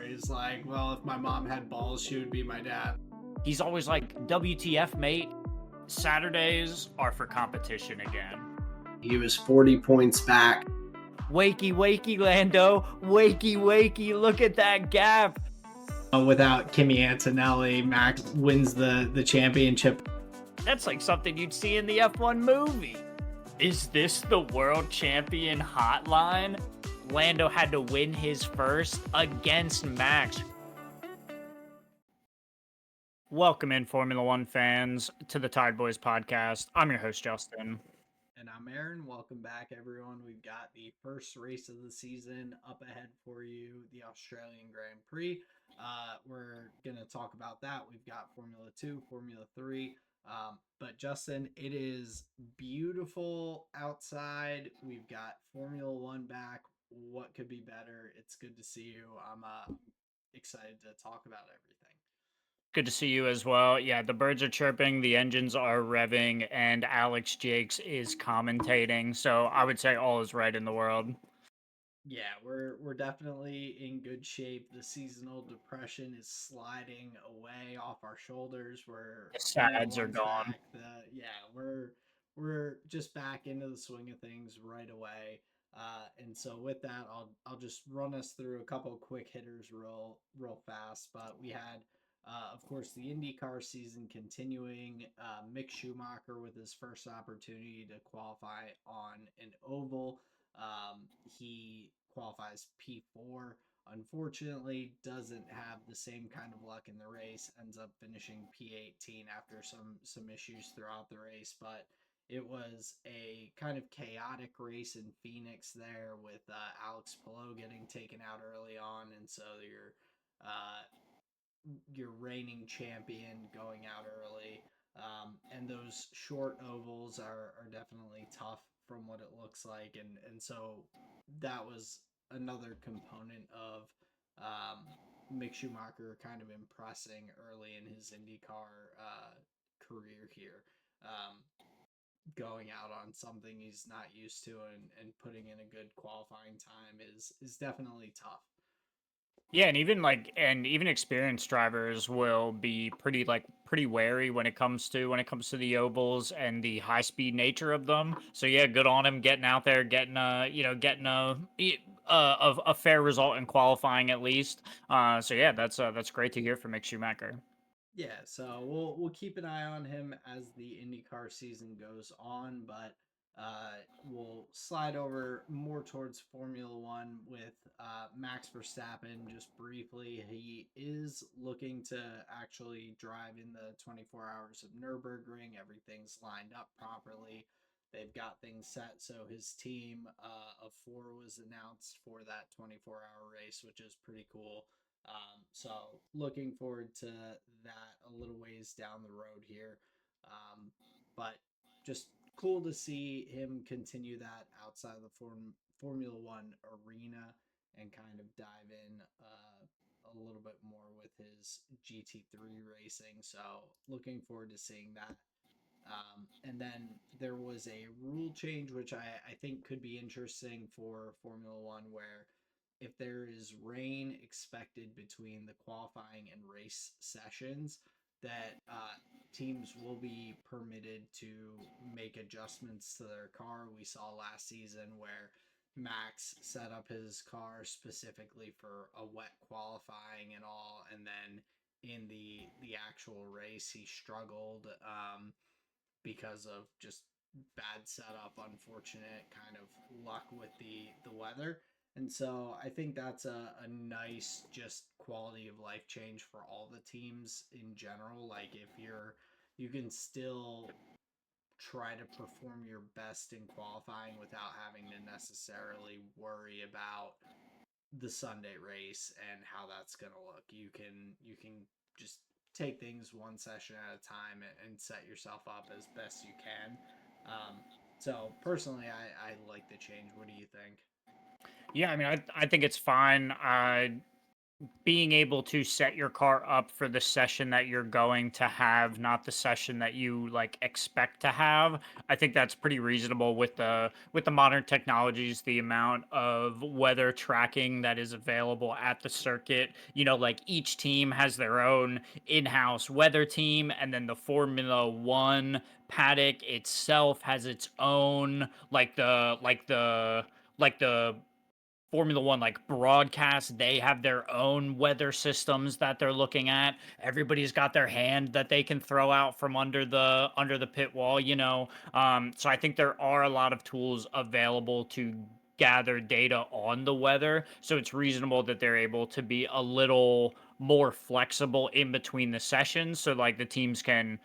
He's like, well, if my mom had balls, she would be my dad. He's always like, WTF, mate? Saturdays are for competition again. He was 40 points back. Wakey, wakey, Lando. Wakey, wakey. Look at that gap. Without Kimi Antonelli, Max wins the championship. That's like something you'd see in the F1 movie. Is this the world champion hotline? Lando had to win his first against Max. Welcome in, Formula One fans, to the Tyred Boys podcast. I'm your host, Justin. And I'm Aaron. Welcome back, everyone. We've got the first race of the season up ahead for you, the Australian Grand Prix. We're going to talk about that. We've got Formula 2, Formula 3. But Justin, it is beautiful outside. We've got Formula 1 back. What could be better? It's good to see you. I'm excited to talk about everything. Good to see you as well. Yeah, the birds are chirping, the engines are revving, and Alex Jakes is commentating. So I would say all is right in the world. Yeah, we're definitely in good shape. The seasonal depression is sliding away off our shoulders. We're The Formula sads are One's gone. back. We're just back into the swing of things right away. And so with that, I'll just run us through a couple quick hitters real fast. But we had, of course, the IndyCar season continuing. Mick Schumacher with his first opportunity to qualify on an oval. He qualifies P4. Unfortunately, doesn't have the same kind of luck in the race. Ends up finishing P18 after some issues throughout the race, but it was a kind of chaotic race in Phoenix there with Alex Palou getting taken out early on, and so your reigning champion going out early. And those short ovals are definitely tough from what it looks like. And so that was another component of Mick Schumacher kind of impressing early in his IndyCar career here. Going out on something he's not used to and putting in a good qualifying time is definitely tough. Yeah, and even experienced drivers will be pretty wary when it comes to the ovals and the high speed nature of them. So yeah, good on him getting out there, getting a fair result in qualifying at least. So yeah, that's great to hear from Mick Schumacher. Yeah, so we'll keep an eye on him as the IndyCar season goes on, but we'll slide over more towards Formula One with Max Verstappen. Just briefly, he is looking to actually drive in the 24 hours of Nürburgring. Everything's lined up properly. They've got things set, so his team of four was announced for that 24-hour race, which is pretty cool. So looking forward to that a little ways down the road here. But just cool to see him continue that outside of the Formula One arena and kind of dive in a little bit more with his GT3 racing. So looking forward to seeing that. And then there was a rule change, which I think could be interesting for Formula One, where if there is rain expected between the qualifying and race sessions, that teams will be permitted to make adjustments to their car. We saw last season where Max set up his car specifically for a wet qualifying and all, and then in the actual race he struggled because of just bad setup, unfortunate kind of luck with the weather. And so I think that's a nice just quality of life change for all the teams in general. Like if you can still try to perform your best in qualifying without having to necessarily worry about the Sunday race and how that's going to look. You can just take things one session at a time and set yourself up as best you can. So personally, I like the change. What do you think? Yeah, I mean, I think it's fine. being able to set your car up for the session that you're going to have, not the session that you like expect to have. I think that's pretty reasonable with the modern technologies, the amount of weather tracking that is available at the circuit. You know, like each team has their own in-house weather team, and then the Formula One paddock itself has its own like the Formula One like broadcast, they have their own weather systems that they're looking at. Everybody's got their hand that they can throw out from under the pit wall, you know. So I think there are a lot of tools available to gather data on the weather. So it's reasonable that they're able to be a little more flexible in between the sessions, so like the teams can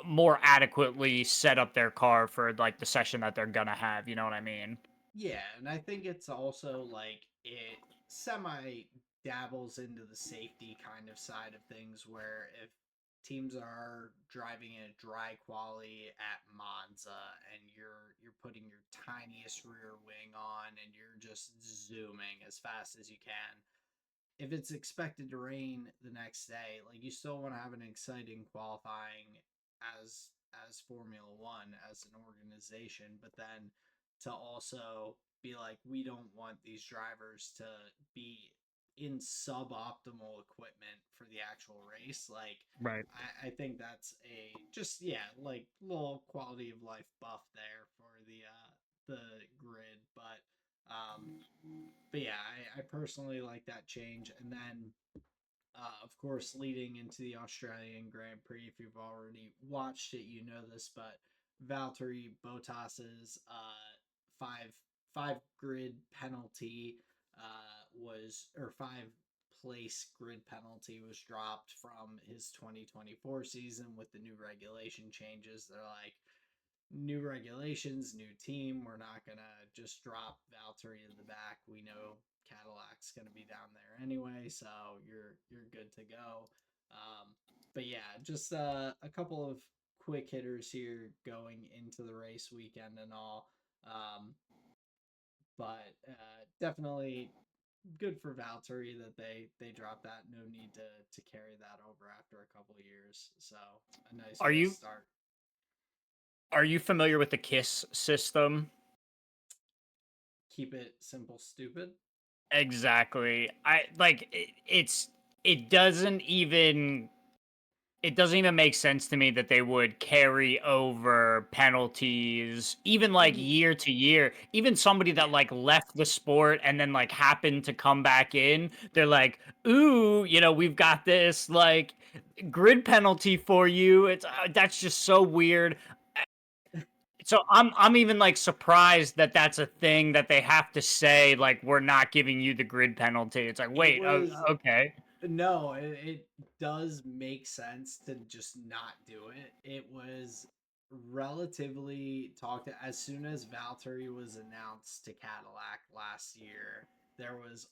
more adequately set up their car for like the session that they're gonna have. You know what I mean? Yeah, and I think it's also like it semi dabbles into the safety kind of side of things where if teams are driving in a dry quali at Monza and you're putting your tiniest rear wing on and you're just zooming as fast as you can, if it's expected to rain the next day, like you still want to have an exciting qualifying as Formula 1 as an organization, but then to also be like we don't want these drivers to be in suboptimal equipment for the actual race. Like Right. I think that's a just yeah, like little quality of life buff there for the grid, but yeah, I personally like that change. And then, of course, leading into the Australian Grand Prix, if you've already watched it, you know this, but Valtteri Bottas's five five grid penalty was or 5 place grid penalty was dropped from his 2024 season with the new regulation changes. They're like, new regulations, new team. We're not gonna just drop Valtteri in the back. We know Cadillac's gonna be down there anyway, so you're good to go. But yeah, just a couple of quick hitters here going into the race weekend and all. But definitely good for Valtteri that they dropped that. No need to carry that over after a couple of years. So a nice Are race you start. are you familiar with the KISS system? Keep it simple, stupid. Exactly. I like it doesn't even it doesn't even make sense to me that they would carry over penalties even I like mean, year to year. Even somebody that yeah, like left the sport and then like happened to come back in, they're like, "Ooh, you know, we've got this like grid penalty for you." It's that's just so weird. So I'm even like surprised that that's a thing that they have to say like we're not giving you the grid penalty. It's like, it wait, was okay. no, it does make sense to just not do it. It was relatively talked as soon as Valtteri was announced to Cadillac last year. There was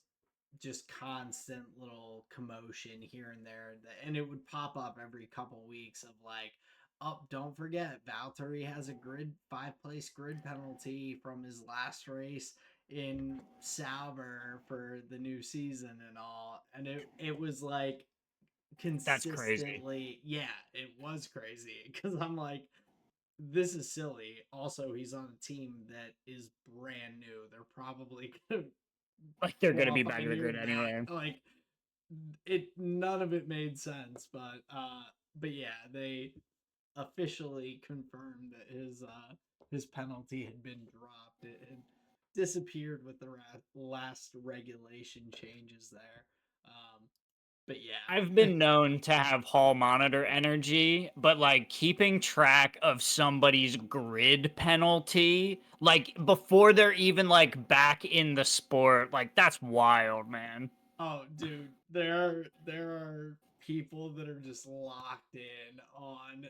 just constant little commotion here and there, and it would pop up every couple weeks of like, oh, don't forget, Valtteri has a 5 place grid penalty from his last race in Sauber for the new season and all. And it was like That's crazy. consistently, yeah, it was crazy because I'm like, this is silly. Also, he's on a team that is brand new. They're probably gonna Like they're gonna be qualify back in the near grid the back. anyway. Like it, none of it made sense. But yeah, they officially confirmed that his penalty had been dropped. It had disappeared with the last regulation changes there. Um, but I've yeah, been known to have hall monitor energy, but like keeping track of somebody's grid penalty, like before they're even like back in the sport, like that's wild, man. oh, dude, there are people that are just locked in on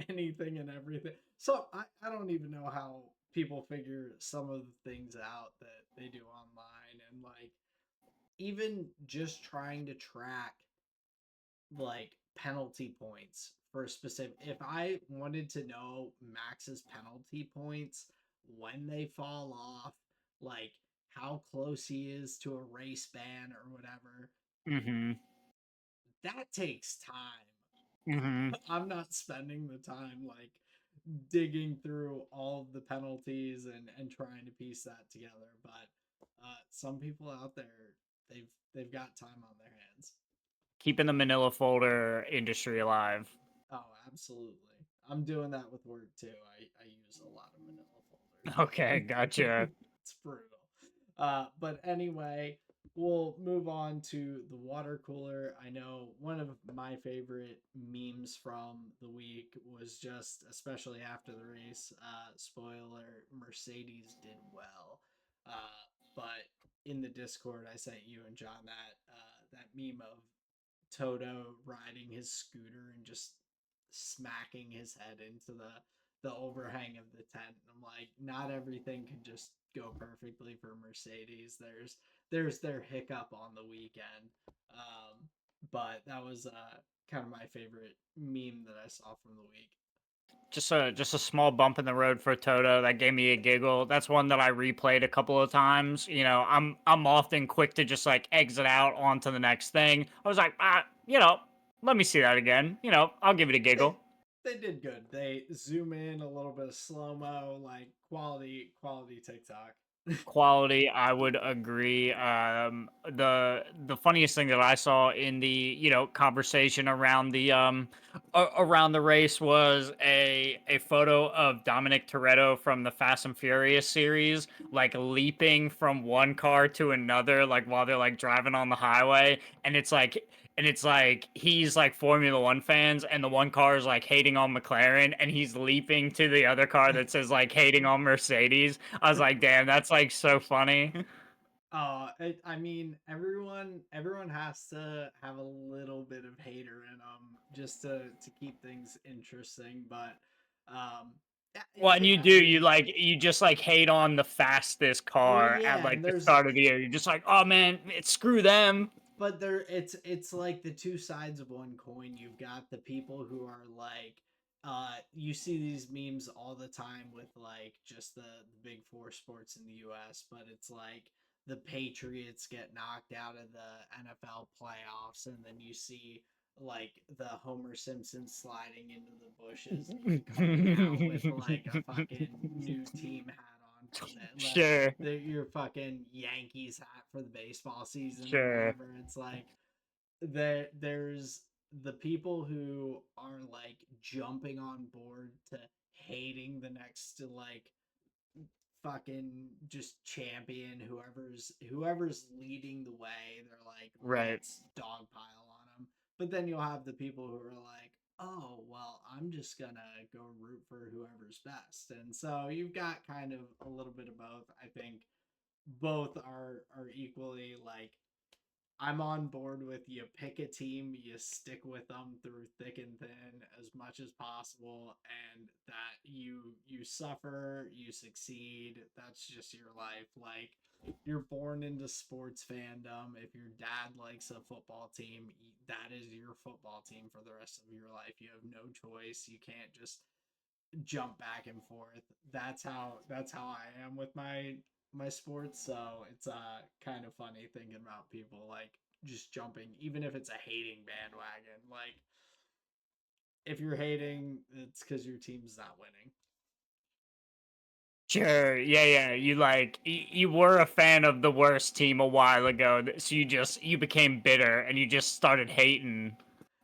anything and everything. So I don't even know how people figure some of the things out that they do online and like even just trying to track like penalty points for a specific if I wanted to know Max's penalty points when they fall off, like how close he is to a race ban or whatever. Mm-hmm. That takes time. Mm-hmm. I'm not spending the time like digging through all of the penalties and trying to piece that together. But some people out there, they've got time on their hands. Keeping the Manila folder industry alive. Oh, absolutely. I'm doing that with work too. I use a lot of manila Okay, folders. gotcha. It's brutal. But anyway, we'll move on to the water cooler. I know one of my favorite memes from the week was just, especially after the race, spoiler, Mercedes did well. But in the Discord, I sent you and John that meme of Toto riding his scooter and just smacking his head into the overhang of the tent. And I'm like, not everything can just go perfectly for Mercedes. There's their hiccup on the weekend. But that was kind of my favorite meme that I saw from the week. Just a small bump in the road for Toto that gave me a giggle. That's one that I replayed a couple of times. You know, I'm often quick to just like exit out onto the next thing. I was like, let me see that again. I'll give it a They giggle. they did good. They zoom in a little bit of slow mo, like quality TikTok. Quality, I would agree. The funniest thing that I saw in the conversation around around the race was a photo of Dominic Toretto from the Fast and Furious series, like leaping from one car to another, like while they're like driving on the highway, and it's like he's like Formula One fans, and the one car is like hating on McLaren, and he's leaping to the other car that says like hating on Mercedes. I was like, damn, that's like so funny. I mean, everyone has to have a little bit of hater in them just to keep things interesting. But yeah, Well, and yeah, you do, I mean, you just like hate on the fastest well, car at yeah, like and the there's start of the year. You're just like, oh man, screw them. but there it's like the two sides of one coin. You've got the people who are like you see these memes all the time with like just the big four sports in the US, but it's like the Patriots get knocked out of the NFL playoffs, and then you see like the Homer Simpson sliding into the bushes and he's coming out with like a fucking new team hat on for Sure, your fucking Yankees hat for the baseball season or sure. whatever. It's like there's the people who are like jumping on board to hating the next like fucking just champion, whoever's leading the way. They're like, Right. let's dogpile on them. But then you'll have the people who are like, oh well, I'm just gonna go root for whoever's best. And so you've got kind of a little bit of both. I think both are equally like, I'm on board with you pick a team, you stick with them through thick and thin as much as possible, and that you suffer, you succeed. That's just your life. Like, you're born into sports fandom. If your dad likes a football team, that is your football team for the rest of your life. You have no choice. You can't just jump back and forth. That's how I am with my sports. So it's kind of funny thinking about people like just jumping, even if it's a hating bandwagon. Like, if you're hating, it's because your team's not winning. Sure. Yeah, yeah. You were a fan of the worst team a while ago, so you became bitter and you just started hating.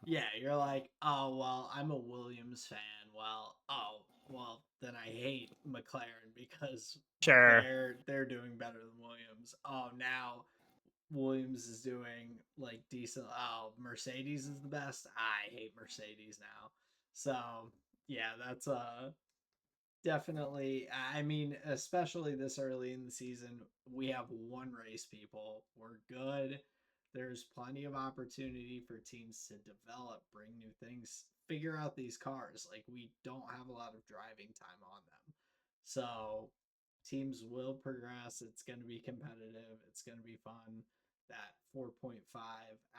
Yeah, you're like, oh well, I'm a Williams fan. Well, then I hate McLaren because Sure. they're doing better than Williams. Oh, now Williams is doing like decent. Oh, Mercedes is the best. I hate Mercedes now. So yeah, that's definitely. I mean, especially this early in the season, we have one race, people. We're good. There's plenty of opportunity for teams to develop, bring new things, figure out these cars. Like, we don't have a lot of driving time on them. So teams will progress. It's going to be competitive. It's going to be fun. That 4.5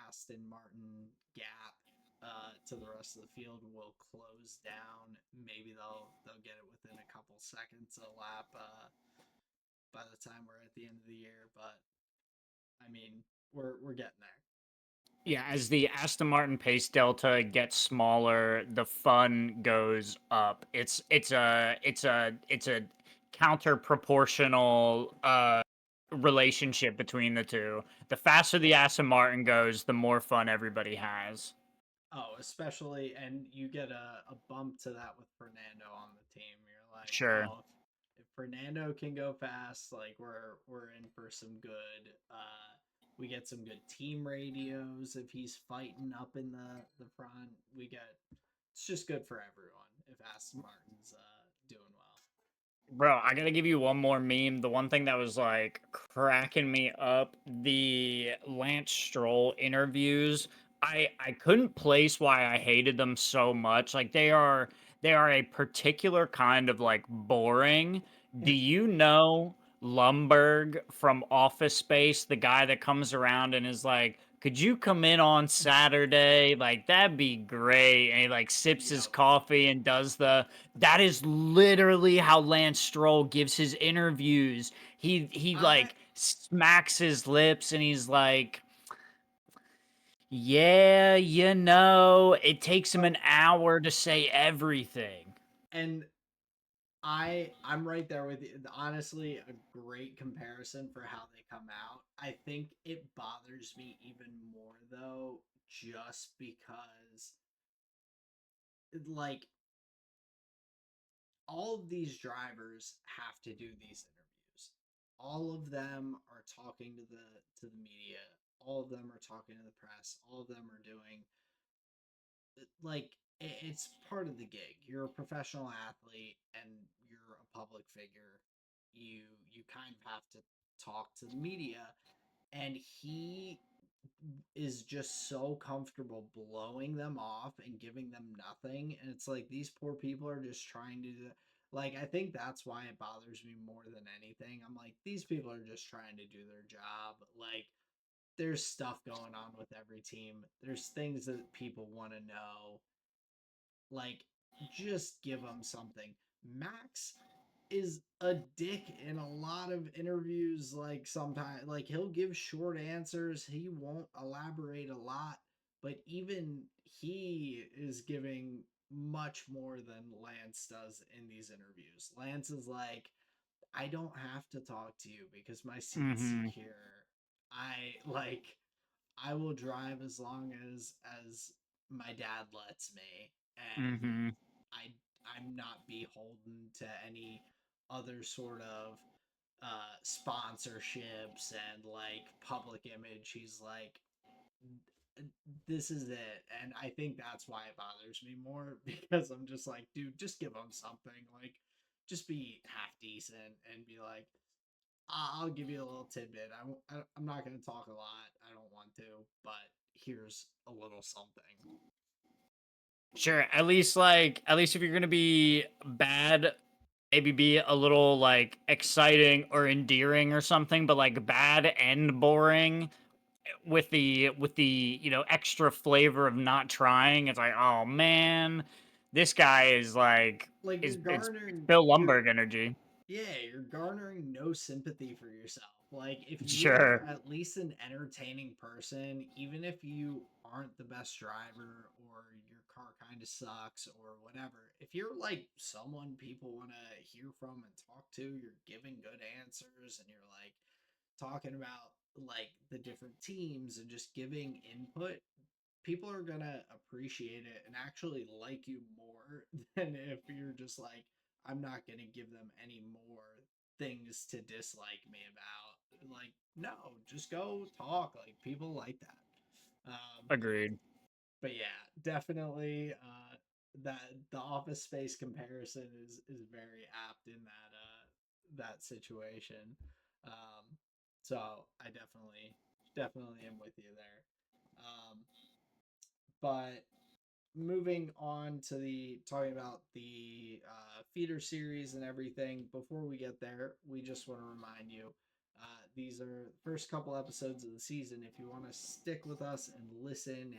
Aston Martin gap to the rest of the field will close down. Maybe they'll get it within a couple seconds a lap. by the time we're at the end of the year. But I mean, we're getting there. Yeah, as the Aston Martin pace delta gets smaller, the fun goes up. It's a counter proportional relationship between the two. The faster the Aston Martin goes, the more fun everybody has. Oh, especially, and you get a bump to that with Fernando on the team. You're like, Sure. oh, if Fernando can go fast, like we're in for some good. We get some good team radios if he's fighting up in the front. We get it's just good for everyone if Aston Martin's doing well. Bro, I gotta give you one more meme. The one thing that was like cracking me up, the Lance Stroll interviews. I couldn't place why I hated them so much. Like they are a particular kind of like boring. Do you know Lumberg from Office Space, the guy that comes around and is like, could you come in on Saturday? Like that'd be great. And he like sips his Yep. coffee and does the that is literally how Lance Stroll gives his interviews. He I like smacks his lips and he's like, "Yeah, it takes him an hour to say everything." and I'm right there with you. Honestly, a great comparison for how they come out. I think it bothers me even more though, just because like all of these drivers have to do these interviews. All of them are talking to the media. All of them are talking to the press. All of them are doing like it's part of the gig. You're a professional athlete and you're a public figure. You kind of have to talk to the media, and he is just so comfortable blowing them off and giving them nothing, and it's like these poor people are just trying to do that. Like I think that's why it bothers me more than anything. I'm like these people are just trying to do their job. Like there's stuff going on with every team. There's things that people want to know, like, just give him something. Max is a dick in a lot of interviews. Like, sometimes, like, he'll give short answers, he won't elaborate a lot, but even he is giving much more than Lance does in these interviews. Lance is like, I don't have to talk to you because my seat's Mm-hmm. secure. Like, I will drive as long as my dad lets me, and Mm-hmm. I I'm not beholden to any other sort of sponsorships and like public image. He's like, this is it, and I think that's why it bothers me more because I'm just like, dude, just give him something. Like, just be half decent and be like, I'll give you a little tidbit. I'm not going to talk a lot. I don't want to, but here's a little something. Sure, at least if you're gonna be bad, maybe be a little like exciting or endearing or something, but like bad and boring with the extra flavor of not trying. It's like, oh man, this guy is like Like you're is it's garnering Bill you're Lumberg energy. yeah, you're garnering no sympathy for yourself. Like if you're Sure. at least an entertaining person, even if you aren't the best driver or your car kind of sucks or whatever, if you're like someone people want to hear from and talk to, you're giving good answers and you're like talking about like the different teams and just giving input, people are gonna appreciate it and actually like you more than if you're just like, I'm not gonna give them any more things to dislike me about. Like, no, just go talk. Like people like that. Agreed. But yeah, definitely that the office space comparison is very apt in that situation. So I definitely am with you there. But moving on to the talking about the feeder series and everything, before we get there, we just want to remind you these are the first couple episodes of the season. If you want to stick with us and listen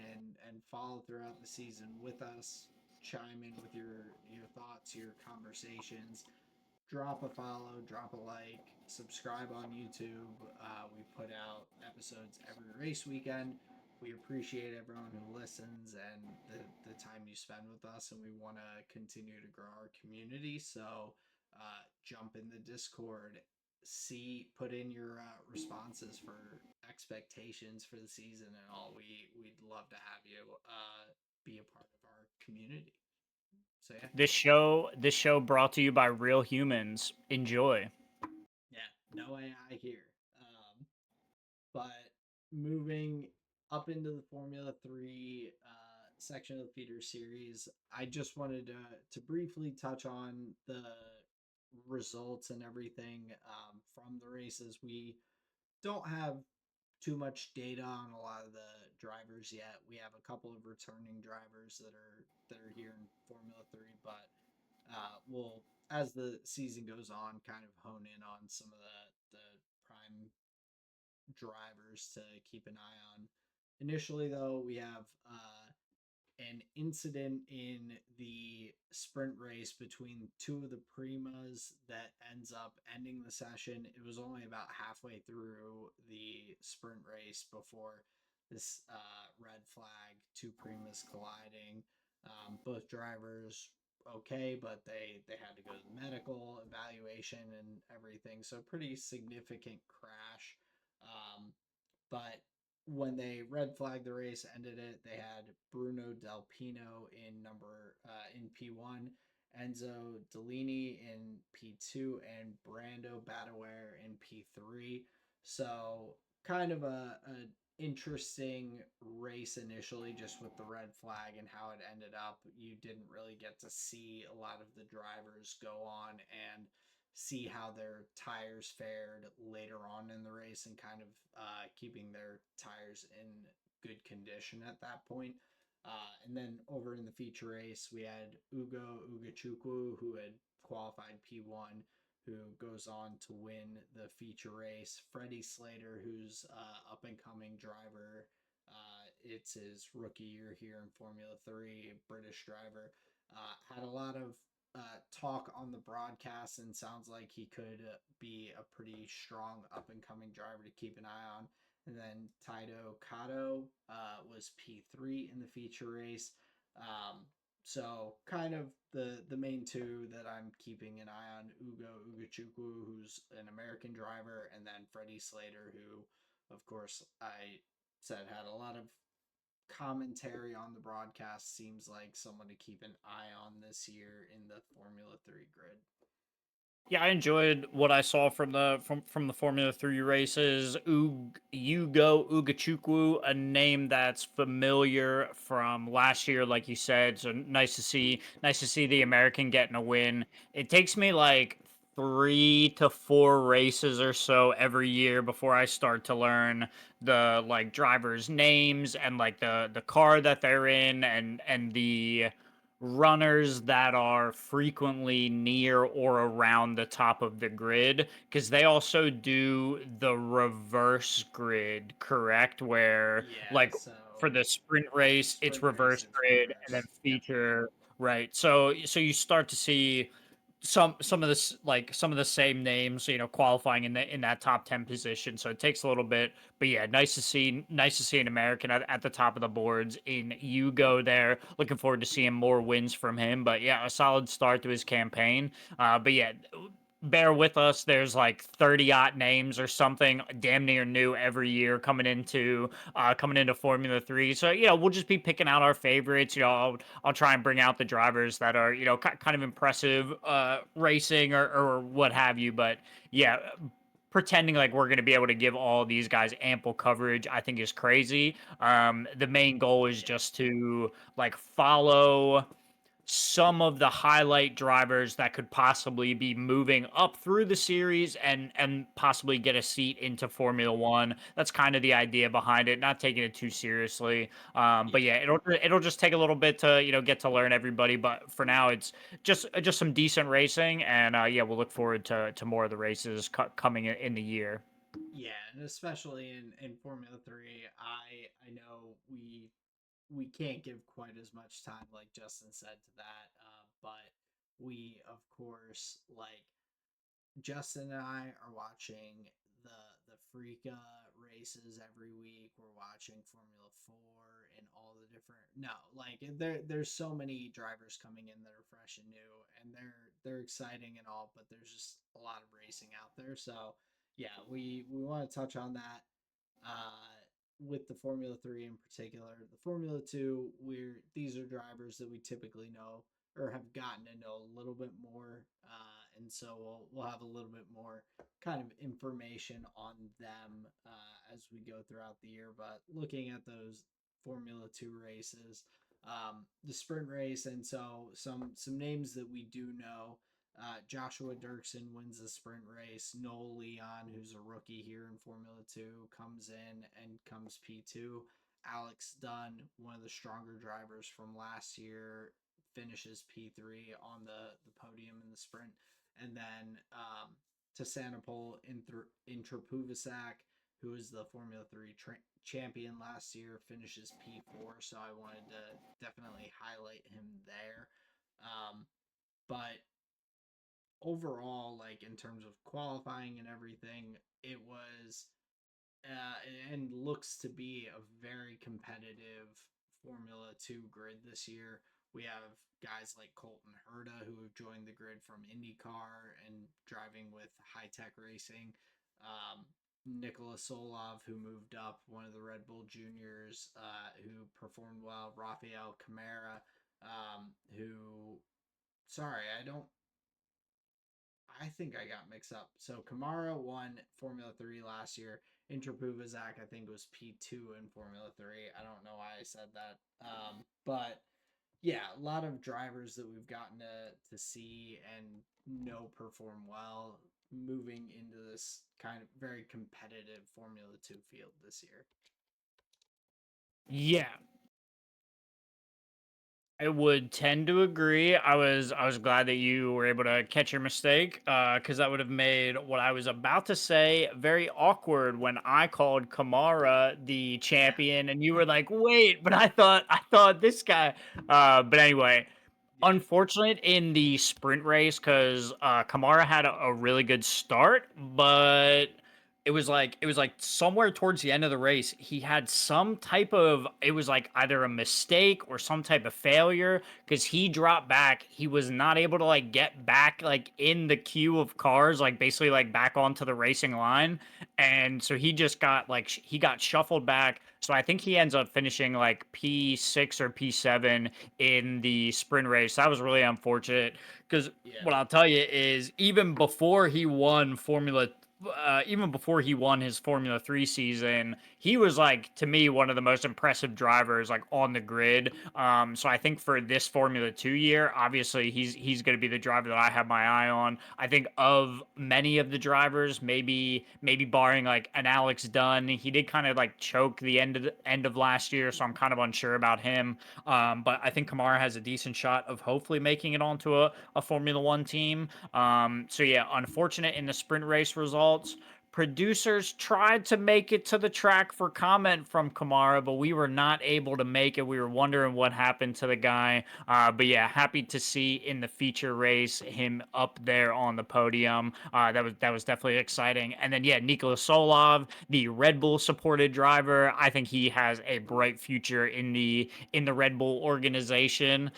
and follow throughout the season with us, chime in with your thoughts, your conversations, drop a follow, drop a like, subscribe on YouTube. We put out episodes every race weekend. We appreciate everyone who listens and the time you spend with us, and we want to continue to grow our community. So jump in the Discord, put in your responses for expectations for the season and all. We'd love to have you be a part of our community. So yeah, This show brought to you by real humans. Enjoy. yeah, no AI here. But moving up into the Formula 3 section of the feeder series, I just wanted to briefly touch on the results and everything from the races. We don't have too much data on a lot of the drivers yet. We have a couple of returning drivers that are here in Formula 3, but we'll, as the season goes on, kind of hone in on some of the prime drivers to keep an eye on. Initially, though, we have an incident in the sprint race between two of the primas that ends up ending the session. It was only about halfway through the sprint race before this red flag, two primas colliding. Both drivers okay, but they had to go to the medical evaluation and everything. So pretty significant crash. Um, but when they red flagged the race, ended it, they had Bruno Del Pino in P1, Enzo Delaney in P2, and Brando Badaware in P3. So kind of a interesting race initially, just with the red flag and how it ended up. You didn't really get to see a lot of the drivers go on and see how their tires fared later on in the race and kind of keeping their tires in good condition at that point. And then over in the feature race, we had Ugo Ugachukwu, who had qualified P1, who goes on to win the feature race. Freddie Slater, who's up and coming driver. It's his rookie year here in Formula 3, British driver. Had a lot of talk on the broadcast and sounds like he could be a pretty strong up and coming driver to keep an eye on. And then Taito Kato was P3 in the feature race. So kind of the main two that I'm keeping an eye on: Ugo Ugachukwu, who's an American driver, and then Freddie Slater, who, of course, I said had a lot of commentary on the broadcast. Seems like someone to keep an eye on this year in the Formula 3 grid. Yeah, I enjoyed what I saw from the Formula 3 races. Ugo Ugachukwu, a name that's familiar from last year, like you said. So nice to see the American getting a win. It takes me like 3 to 4 races or so every year before I start to learn the like drivers' names and like the car that they're in and the runners that are frequently near or around the top of the grid, because they also do the reverse grid, correct, where Yeah, like so for the sprint race it's sprint race reverse it's grid and then reverse. Yep. feature, right? So you start to see some of this like some of the same names, qualifying in that top 10 position. So it takes a little bit, but yeah, nice to see an American at the top of the boards in Hugo there. Looking forward to seeing more wins from him. But yeah, a solid start to his campaign. But yeah, bear with us. There's like 30 names or something, damn near new every year coming into Formula 3. So we'll just be picking out our favorites. I'll try and bring out the drivers that are kind of impressive racing or what have you. But yeah, pretending like we're going to be able to give all these guys ample coverage, I think, is crazy. The main goal is Yeah. just to like follow some of the highlight drivers that could possibly be moving up through the series and possibly get a seat into Formula One. That's kind of the idea behind it, not taking it too seriously. But Yeah. yeah, it'll just take a little bit to get to learn everybody. But for now, it's just some decent racing, and yeah, we'll look forward to more of the races coming in the year. Yeah, and especially in Formula 3, I know we can't give quite as much time like Justin said to that, but we of course like Justin and I are watching the Freaka races every week. We're watching Formula 4 and all the different no, like there's so many drivers coming in that are fresh and new and they're exciting and all, but there's just a lot of racing out there. So, yeah, we want to touch on that uh, with the Formula 3 in particular. The Formula 2, these are drivers that we typically know or have gotten to know a little bit more. And so we'll have a little bit more kind of information on them as we go throughout the year. But looking at those Formula 2 races, the sprint race, and so some names that we do know. Joshua Dirksen wins the sprint race. Noel Leon, who's a rookie here in Formula 2, comes in and comes P2. Alex Dunn, one of the stronger drivers from last year, finishes P3 on the podium in the sprint. And then Tasanopol Intrapuvasak, who is the Formula 3 champion last year, finishes P4. So I wanted to definitely highlight him there. But overall, like in terms of qualifying and everything, it was uh, and looks to be a very competitive Formula 2 grid this year. We have guys like Colton Herta who have joined the grid from IndyCar and driving with high tech racing. Nikola Solov, who moved up, one of the Red Bull juniors, who performed well. Rafael Camara, who, sorry, I think I got mixed up. So Kamara won Formula 3 last year. Interpuvazak, I think, was P2 in Formula 3. I don't know why I said that. But yeah, a lot of drivers that we've gotten to see and know perform well moving into this kind of very competitive Formula 2 field this year. Yeah, I would tend to agree. I was glad that you were able to catch your mistake, because that would have made what I was about to say very awkward when I called Kamara the Yeah. champion, and you were like, "Wait," but I thought this guy. But anyway, Yeah. unfortunate in the sprint race because Kamara had a really good start, but it was like somewhere towards the end of the race he had some type of, it was like either a mistake or some type of failure because he dropped back. He was not able to like get back like in the queue of cars, like basically like back onto the racing line, and so he just got like he got shuffled back. So I think he ends up finishing like P6 or P7 in the sprint race. That was really unfortunate because Yeah. what I'll tell you is even before he won his Formula 3 season, he was like to me one of the most impressive drivers like on the grid. So I think for this Formula 2 year, obviously he's going to be the driver that I have my eye on. I think of many of the drivers, maybe barring like an Alex Dunn, he did kind of like choke the end of last year, so I'm kind of unsure about him. But I think Kamara has a decent shot of hopefully making it onto a Formula One team. So yeah, unfortunate in the sprint race results. Producers tried to make it to the track for comment from Kamara, but we were not able to make it. We were wondering what happened to the guy. But yeah, happy to see in the feature race him up there on the podium. That was definitely exciting. And then yeah, Nikola Solov, the Red Bull supported driver. I think he has a bright future in the Red Bull organization.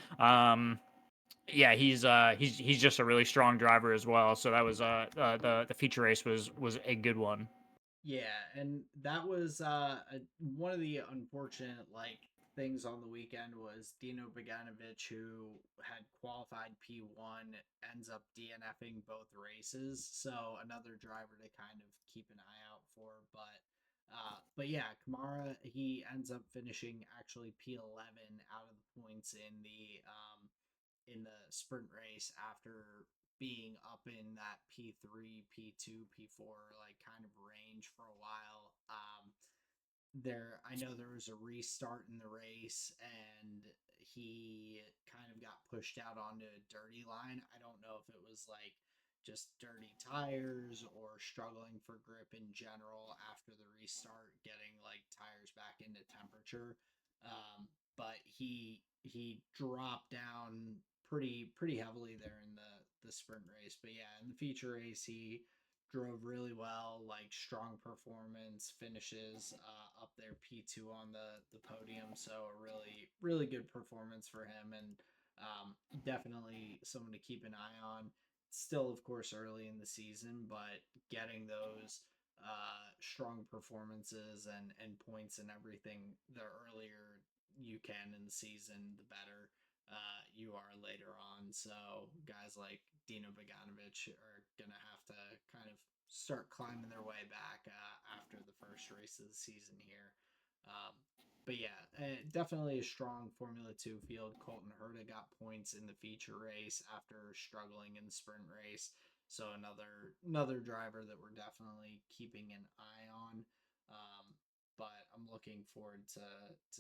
Yeah, he's just a really strong driver as well. So that was the feature race was a good one. Yeah, and that was one of the unfortunate things on the weekend was Dino Beganovic, who had qualified P1, ends up DNFing both races. So another driver to kind of keep an eye out for. But yeah, Kamara, he ends up finishing actually P11 out of the points in the sprint race after being up in that P3, P2, P4 like kind of range for a while. I know there was a restart in the race and he kind of got pushed out onto a dirty line. I don't know if it was like just dirty tires or struggling for grip in general after the restart, getting like tires back into temperature. But he dropped down pretty heavily there in the sprint race. But yeah, in the feature race, he drove really well, like strong performance, finishes up there P2 on the podium. So a really good performance for him, and definitely someone to keep an eye on. Still, of course, early in the season, but getting those strong performances and points and everything, the earlier you can in the season, the better you are later on. So guys like Dino Bogdanovich are gonna have to kind of start climbing their way back after the first race of the season here. Um, but yeah, definitely a strong Formula Two field. Colton Herta got points in the feature race after struggling in the sprint race. So another driver that we're definitely keeping an eye on. Um, but I'm looking forward to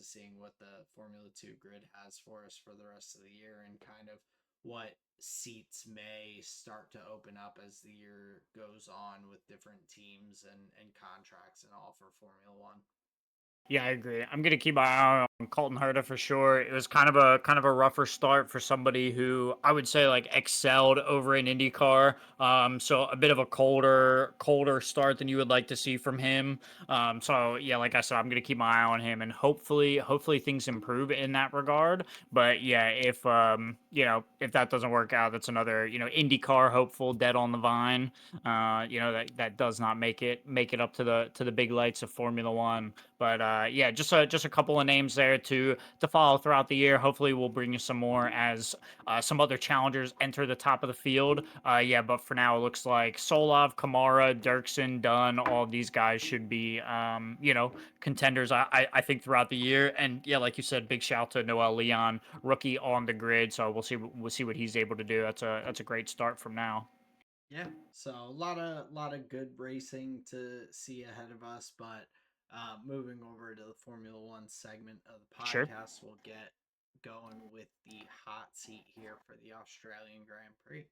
seeing what the Formula Two grid has for us for the rest of the year, and kind of what seats may start to open up as the year goes on with different teams and contracts and all for Formula One. Yeah, I agree. I'm gonna keep my eye on Colton Herta for sure. It was kind of a rougher start for somebody who I would say like excelled over in IndyCar. So a bit of a colder start than you would like to see from him. So yeah, like I said, I'm gonna keep my eye on him, and hopefully things improve in that regard. But yeah, if if that doesn't work out, that's another IndyCar hopeful dead on the vine. That does not make it up to the big lights of Formula One. But yeah, just a couple of names there to follow throughout the year. Hopefully, we'll bring you some more as some other challengers enter the top of the field. Yeah, but for now, it looks like Solov, Kamara, Dirksen, Dunn, all of these guys should be contenders. I think throughout the year. And yeah, like you said, big shout to Noel Leon, rookie on the grid. So we'll see what he's able to do. That's a great start from now. Yeah, so a lot of good racing to see ahead of us, but moving over to the Formula One segment of the Sure. podcast, we'll get going with the hot seat here for the Australian Grand Prix.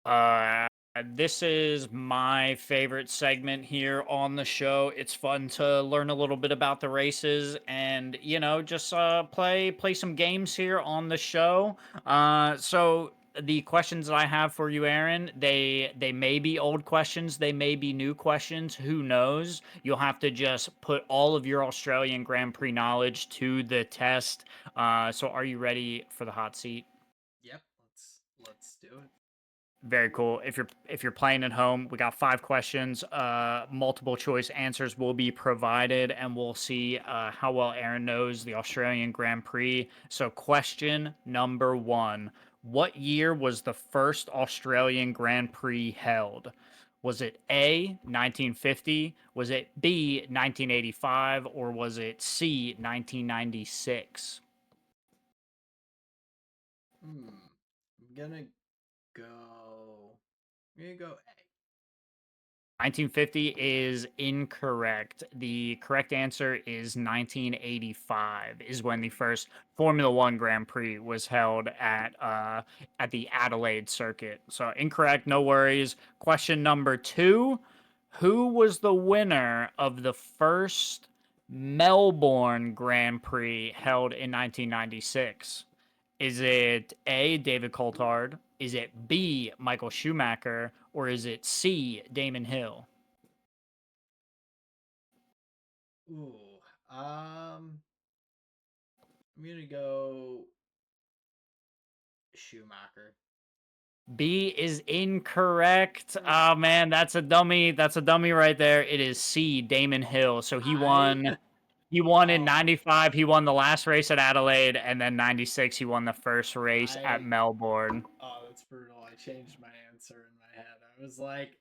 Uh, this is my favorite segment here on the show. It's fun to learn a little bit about the races and just play some games here on the show. So the questions that I have for you, Aaron, they may be old questions, they may be new questions. Who knows? You'll have to just put all of your Australian Grand Prix knowledge to the test. So are you ready for the hot seat? Yep, let's do it. Very cool. If you're playing at home, we got 5 questions. Multiple choice answers will be provided, and we'll see how well Aaron knows the Australian Grand Prix. So, question number one: what year was the first Australian Grand Prix held? Was it A 1950? Was it B 1985? Or was it C 1996? I'm gonna go. I'm gonna go A. 1950 is incorrect. The correct answer is 1985 is when the first Formula One Grand Prix was held at the Adelaide circuit. So incorrect, no worries. Question number two: who was the winner of the first Melbourne Grand Prix held in 1996? Is it A, David Coulthard? Is it B, Michael Schumacher? Or is it C, Damon Hill? Ooh, I'm gonna go Schumacher. B is incorrect. Hmm. Oh man, that's a dummy. That's a dummy right there. It is C, Damon Hill. So he I won. He won in oh '95. He won the last race at Adelaide, and then '96 he won the first race at I Melbourne. oh that's brutal. I changed my answer in my head.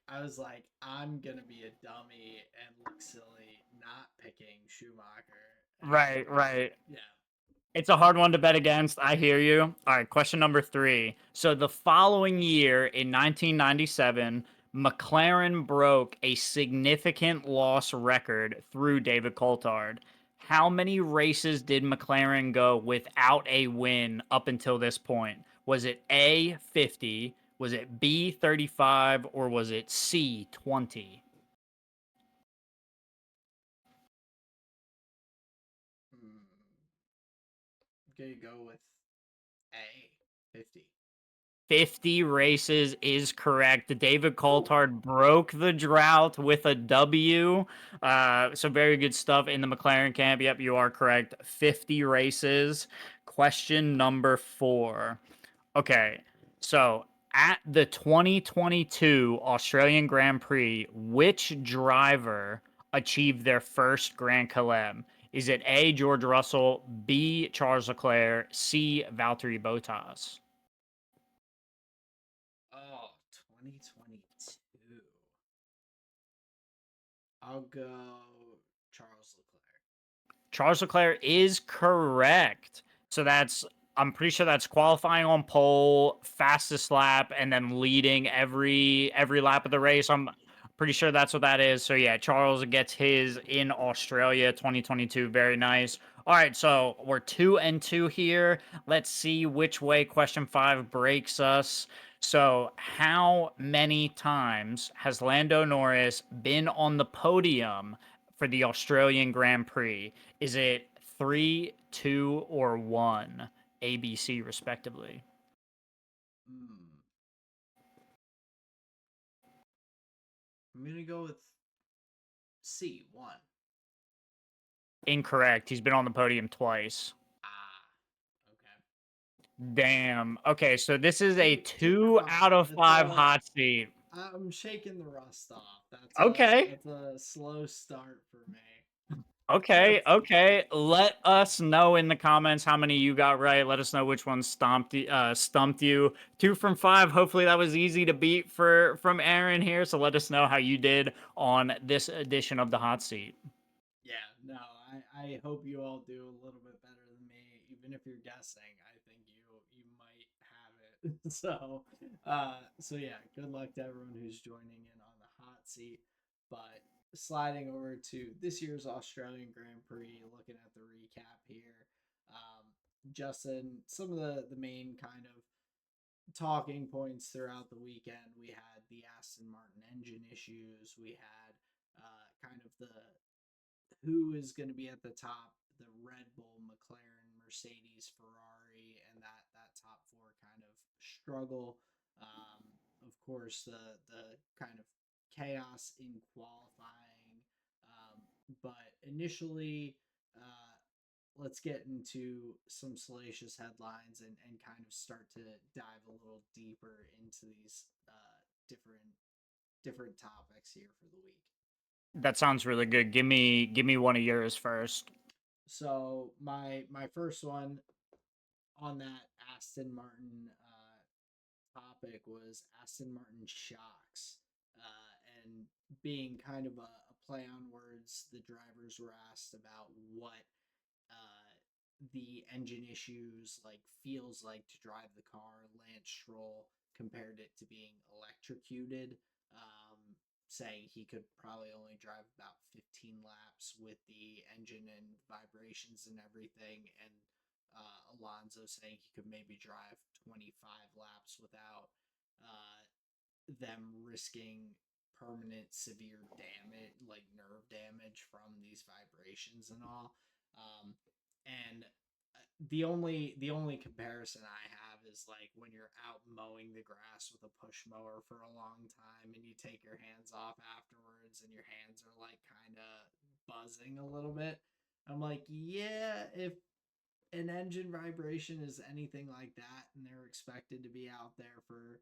I was like I'm gonna be a dummy and look silly not picking Schumacher, and Right, right. yeah. It's a hard one to bet against. I hear you. All right, question number three. So the following year in 1997, McLaren broke a significant loss record through David Coulthard. How many races did McLaren go without a win up until this point? Was it A, 50? Was it B, 35? Or was it C, 20? Hmm, I'm gonna go with A 50. 50 races is correct. David Coulthard broke the drought with a W. So very good stuff in the McLaren camp. Yep, you are correct. 50 races. Question number 4. Okay, so at the 2022 Australian Grand Prix, which driver achieved their first Grand Chelem? Is it A, George Russell, B, Charles Leclerc, C, Valtteri Bottas? Oh, 2022. I'll go Charles Leclerc. Charles Leclerc is correct. So that's I'm pretty sure that's qualifying on pole, fastest lap, and then leading every lap of the race. I'm pretty sure that's what that is. So yeah, Charles gets his in Australia 2022. Very nice. All right, so we're 2-2 here. Let's see which way question 5 breaks us. So, how many times has Lando Norris been on the podium for the Australian Grand Prix? Is it 3, 2, or 1? ABC, respectively. Hmm. I'm gonna go with C, one. Incorrect. He's been on the podium twice. Ah, okay. Damn. Okay, so this is a Two 2 rough. out of That's 5 a. hot seat. I'm shaking the rust off. That's a Okay. that's a slow start for me. Okay, That's okay. Let us know in the comments how many you got right. Let us know which one stumped you. 2 from 5. Hopefully that was easy to beat for from Aaron here. So let us know how you did on this edition of the hot seat. yeah. No, I hope you all do a little bit better than me. Even if you're guessing, I think you might have it. So yeah. Good luck to everyone who's joining in on the hot seat. But sliding over to this year's Australian Grand Prix, looking at the recap here. Um, Justin, some of the main kind of talking points throughout the weekend. We had the Aston Martin engine issues. We had kind of the who is going to be at the top, the Red Bull, McLaren, Mercedes, Ferrari, and that top four kind of struggle. Of course, the kind of chaos in qualifying. But initially, uh, let's get into some salacious headlines and kind of start to dive a little deeper into these different topics here for the week. That sounds really good. Give me one of yours first. So my first one on that Aston Martin topic was Aston Martin shocks, and being kind of a play on words. The drivers were asked about what uh, the engine issues like feels like to drive the car. Lance Stroll compared it to being electrocuted, saying he could probably only drive about 15 laps with the engine and vibrations and everything, and Alonso saying he could maybe drive 25 laps without uh, them risking permanent severe damage, like nerve damage from these vibrations and all. And the only comparison I have is like when you're out mowing the grass with a push mower for a long time and you take your hands off afterwards and your hands are like kind of buzzing a little bit. I'm like, yeah, if an engine vibration is anything like that and they're expected to be out there for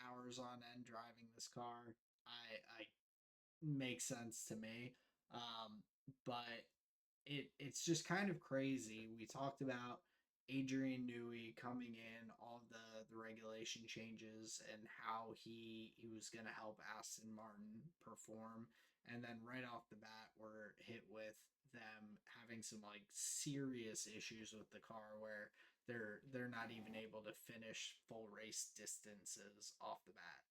hours on end driving this car, I makes sense to me. But it's just kind of crazy. We talked about Adrian Newey coming in, all the regulation changes, and how he was going to help Aston Martin perform. And then right off the bat, we're hit with them having some like serious issues with the car where they're not even able to finish full race distances off the bat.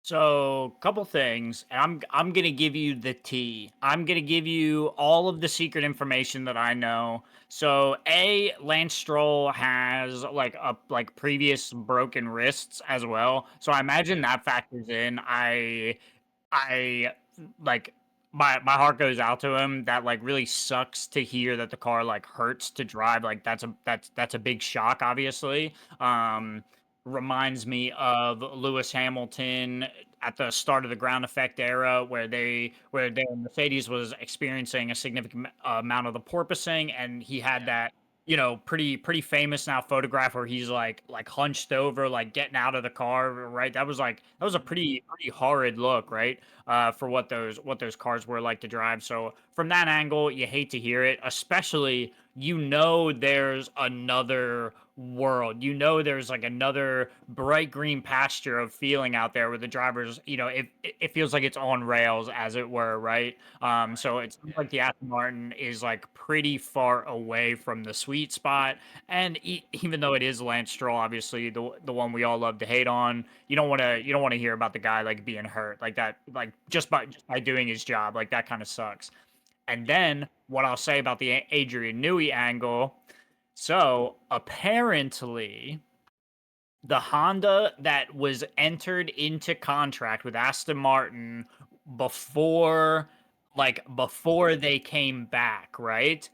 So, couple things. I'm gonna give you the tea. I'm gonna give you all of the secret information that I know. So, A, Lance Stroll has like previous broken wrists as well. So I imagine Yeah. that factors in. I like my heart goes out to him. That like really sucks to hear that the car like hurts to drive. Like that's a big shock, obviously. reminds me of Lewis Hamilton at the start of the ground effect era, where their Mercedes was experiencing a significant amount of the porpoising, and he had Yeah. that, you know, pretty famous now photograph where he's like hunched over, like getting out of the car, right? That was a Mhm. pretty horrid look, right? For what those cars were like to drive. So from that angle, you hate to hear it, especially, you know, there's another world. You know, there's like another bright green pasture of feeling out there where the drivers, you know, it feels like it's on rails, as it were, right? So Right. it seems like Yeah. the Aston Martin is like pretty far away from the sweet spot. And even though it is Lance Stroll, obviously the one we all love to hate on, you don't want to hear about the guy like being hurt like that, like just by doing his job, like that kind of sucks. And Yeah. then what I'll say about the Adrian Newey angle. So apparently, the Honda that was entered into contract with Aston Martin before, before they came back, right?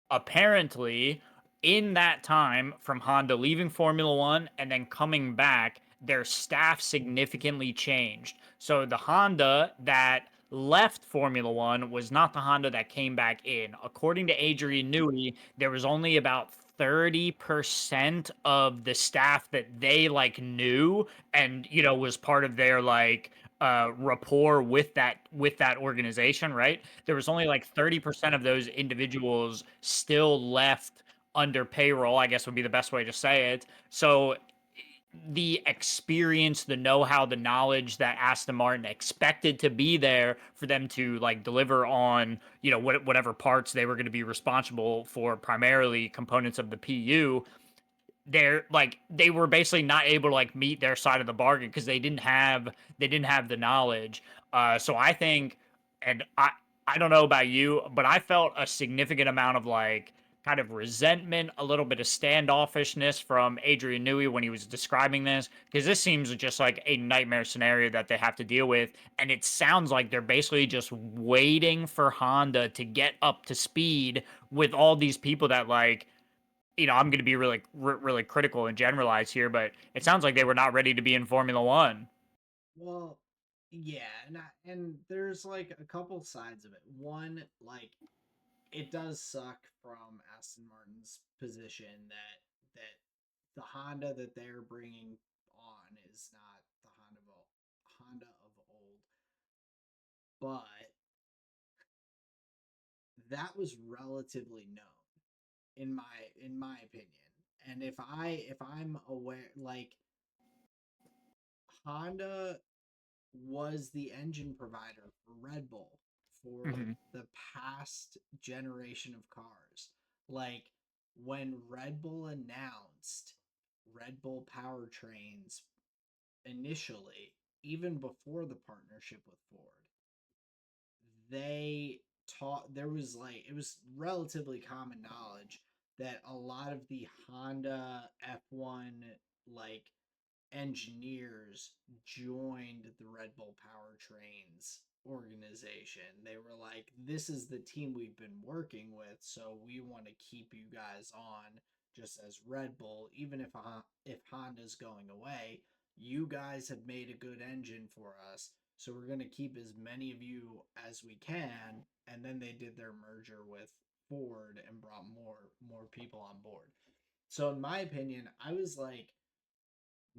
Apparently, in that time from Honda leaving Formula One and then coming back, their staff significantly changed. So the Honda that left Formula One was not the Honda that came back in. According to Adrian Newey, there was only about 30% of the staff that they like knew and, you know, was part of their like rapport with that organization, right? There was only like 30% of those individuals still left under payroll, I guess would be the best way to say it. So the experience, the know-how, the knowledge that Aston Martin expected to be there for them to like deliver on, you know, whatever parts they were going to be responsible for, primarily components of the PU, they're like they were basically not able to like meet their side of the bargain because they didn't have the knowledge. So I think, and I don't know about you, but I felt a significant amount of like kind of resentment, a little bit of standoffishness from Adrian Newey when he was describing this, because this seems just like a nightmare scenario that they have to deal with, and it sounds like they're basically just waiting for Honda to get up to speed with all these people that like, you know, I'm going to be really critical and generalize here, but it sounds like they were not ready to be in Formula One. Well, yeah, and there's like a couple sides of it. One, like it does suck from Aston Martin's position that the Honda that they're bringing on is not the Honda of old, but that was relatively known in my opinion. And if I'm aware, like Honda was the engine provider for Red Bull for Hmm. the past generation of cars. Like when Red Bull announced Red Bull powertrains initially, even before the partnership with Ford, they taught there was like it was relatively common knowledge that a lot of the Honda F1 like engineers joined the Red Bull Powertrains organization. They were like, this is the team we've been working with, so we want to keep you guys on just as Red Bull, even if Honda's going away. You guys have made a good engine for us, so we're going to keep as many of you as we can. And then they did their merger with Ford and brought more people on board. So in my opinion, I was like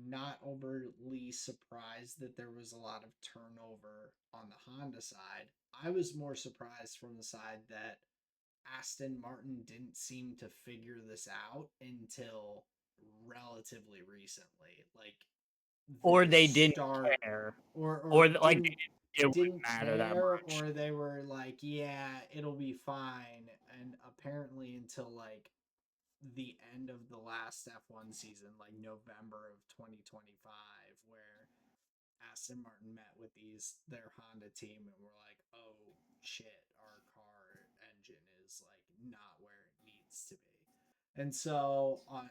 not overly surprised that there was a lot of turnover on the Honda side. I was more surprised from the side that Aston Martin didn't seem to figure this out until relatively recently. Like Or the they didn't start care, or or like it wouldn't didn't matter that care, much. or they were like, yeah, it'll be fine. And apparently until like the end of the last F1 season, like November of 2025, where Aston Martin met with their Honda team and were like, "Oh shit, our car engine is like not where it needs to be." And so on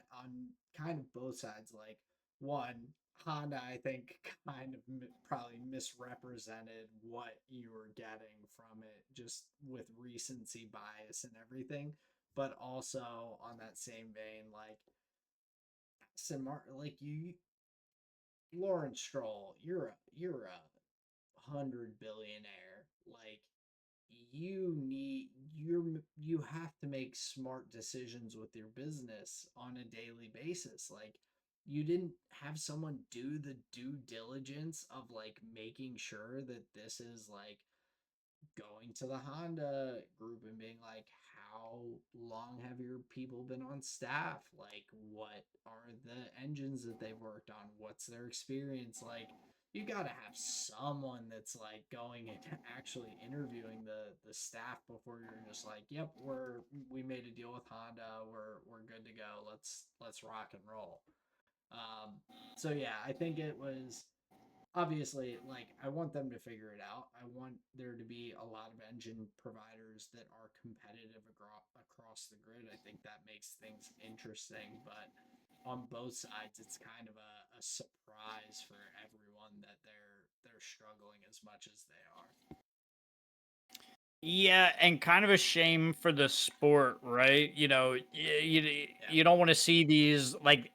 kind of both sides, like one Honda, I think kind of probably misrepresented what you were getting from it, just with recency bias and everything. But also on that same vein, like Aston Martin, like Lawrence Stroll, you're a 100 billionaire. Like you have to make smart decisions with your business on a daily basis. Like you didn't have someone do the due diligence of like making sure that this is like going to the Honda group and being like, how long have your people been on staff? Like, what are the engines that they've worked on? What's their experience like? You got to have someone that's like going and actually interviewing the staff before you're just like, yep, we made a deal with Honda. We're good to go. Let's rock and roll. Um, so yeah, I think it was obviously like I want them to figure it out. I want there to be a lot of engine providers that are competitive across the grid. I think that makes things interesting, but on both sides it's kind of a surprise for everyone that they're struggling as much as they are. Yeah, and kind of a shame for the sport, right? Yeah. you don't want to see these like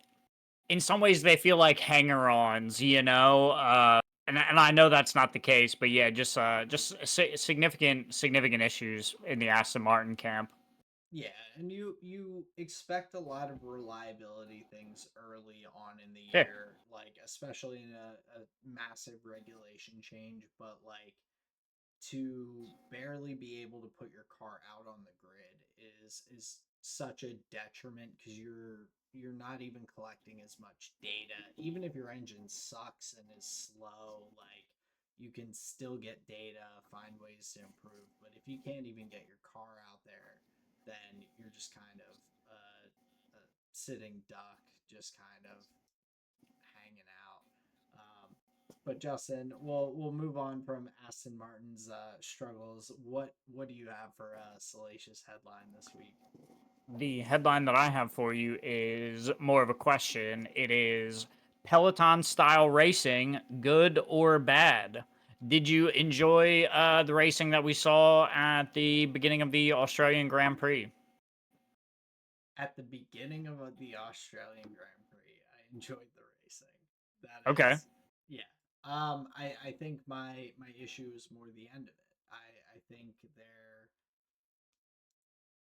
in some ways they feel like hanger-ons, you know. And I know that's not the case, but yeah, just significant issues in the Aston Martin camp. Yeah, and you expect a lot of reliability things early on in the Yeah. year, like especially in a massive regulation change, but like to barely be able to put your car out on the grid is such a detriment because you're not even collecting as much data. Even if your engine sucks and is slow, like you can still get data, find ways to improve. But if you can't even get your car out there, then you're just kind of a sitting duck, just kind of hanging out. But Justin, we'll move on from Aston Martin's struggles. What do you have for a salacious headline this week? The headline that I have for you is more of a question. It is Peloton style racing, good or bad? Did you enjoy the racing that we saw at the beginning of the Australian Grand Prix? At the beginning of the Australian Grand Prix, I enjoyed the racing. That Okay. is, yeah. I think my issue is more the end of it. I think there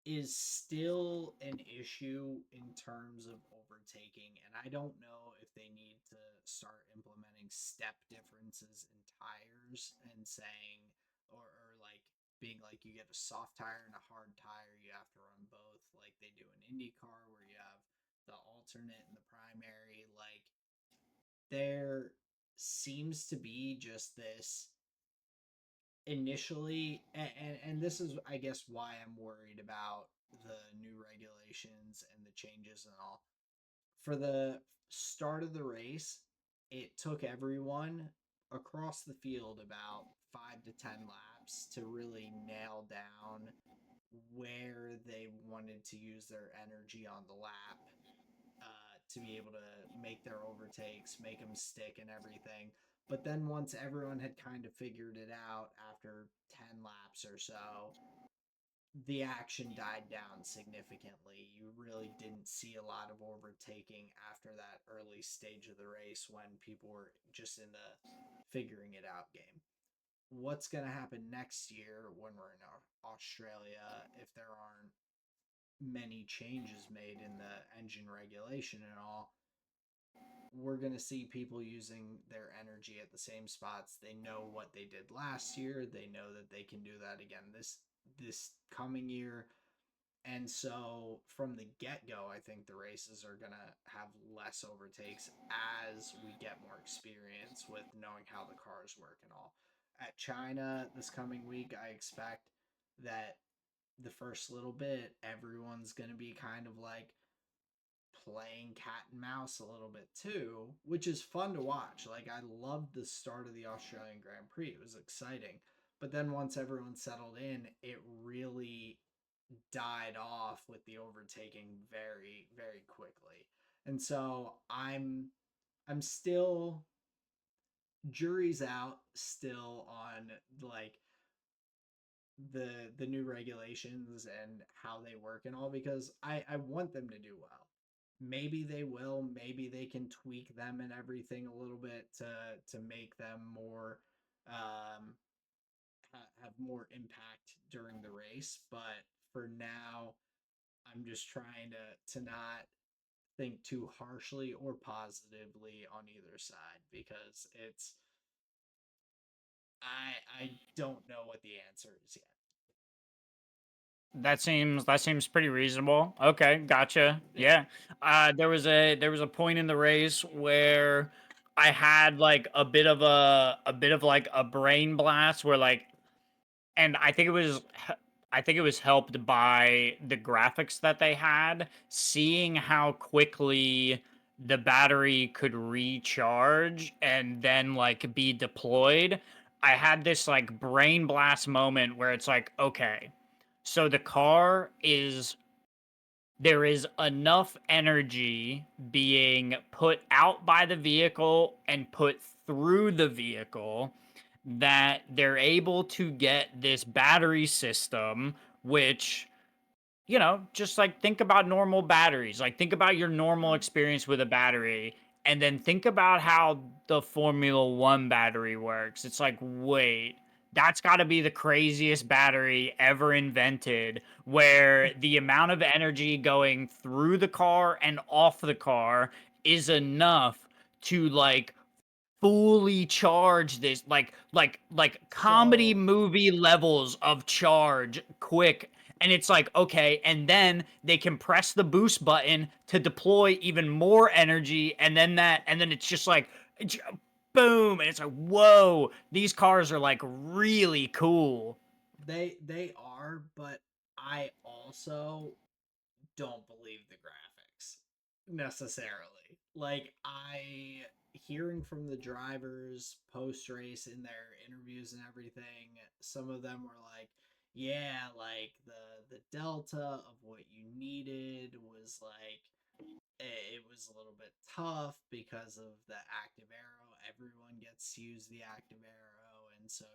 is still an issue in terms of overtaking, and I don't know if they need to start implementing step differences in tires and saying, or like being like you get a soft tire and a hard tire, you have to run both like they do in IndyCar, where you have the alternate and the primary. Like there seems to be just this initially, and this is I guess why I'm worried about the new regulations and the changes and all. For the start of the race, it took everyone across the field about 5 to 10 laps to really nail down where they wanted to use their energy on the lap, to be able to make their overtakes, make them stick and everything. But then once everyone had kind of figured it out after 10 laps or so, the action died down significantly. You really didn't see a lot of overtaking after that early stage of the race when people were just in the figuring it out game. What's going to happen next year when we're in Australia if there aren't many changes made in the engine regulation and all? We're going to see people using their energy at the same spots. They know what they did last year. They know that they can do that again this coming year. And so from the get-go, I think the races are going to have less overtakes as we get more experience with knowing how the cars work and all. At China this coming week, I expect that the first little bit everyone's going to be kind of like playing cat and mouse a little bit too, which is fun to watch. Like I loved the start of the Australian Grand Prix. It was exciting. But then once everyone settled in, it really died off with the overtaking very, very quickly. And so I'm still jury's out still on like the new regulations and how they work and all because I want them to do well. maybe they will. Maybe they can tweak them and everything a little bit to make them more um, have more impact during the race. But for now, I'm just trying to not think too harshly or positively on either side because I don't know what the answer is yet. That seems pretty reasonable. Okay, gotcha. Yeah. Yeah. There was a point in the race where I had like a bit of like a brain blast where like, and I think it was helped by the graphics that they had, seeing how quickly the battery could recharge and then like be deployed. I had this like brain blast moment where it's like, okay, so the car is there is enough energy being put out by the vehicle and put through the vehicle that they're able to get this battery system, which, just like think about normal batteries. Like think about your normal Mm. experience with a battery and then think about how the Formula 1 battery works. It's like, wait, that's got to be the craziest battery ever invented where the amount of energy going through the car and off the car is enough to like fully charge this like comedy So movie levels of charge quick, and it's like, okay, and then they can press the boost button to deploy even more energy, and then it's just like boom, and it's like, whoa, these cars are like really cool. they are, but I also don't believe the graphics necessarily. Like I hearing from the drivers post race in their interviews and everything, some of them were like, yeah, like the delta of what you needed was like it was a little bit tough because of the active arrow. Everyone gets to use the active arrow, and so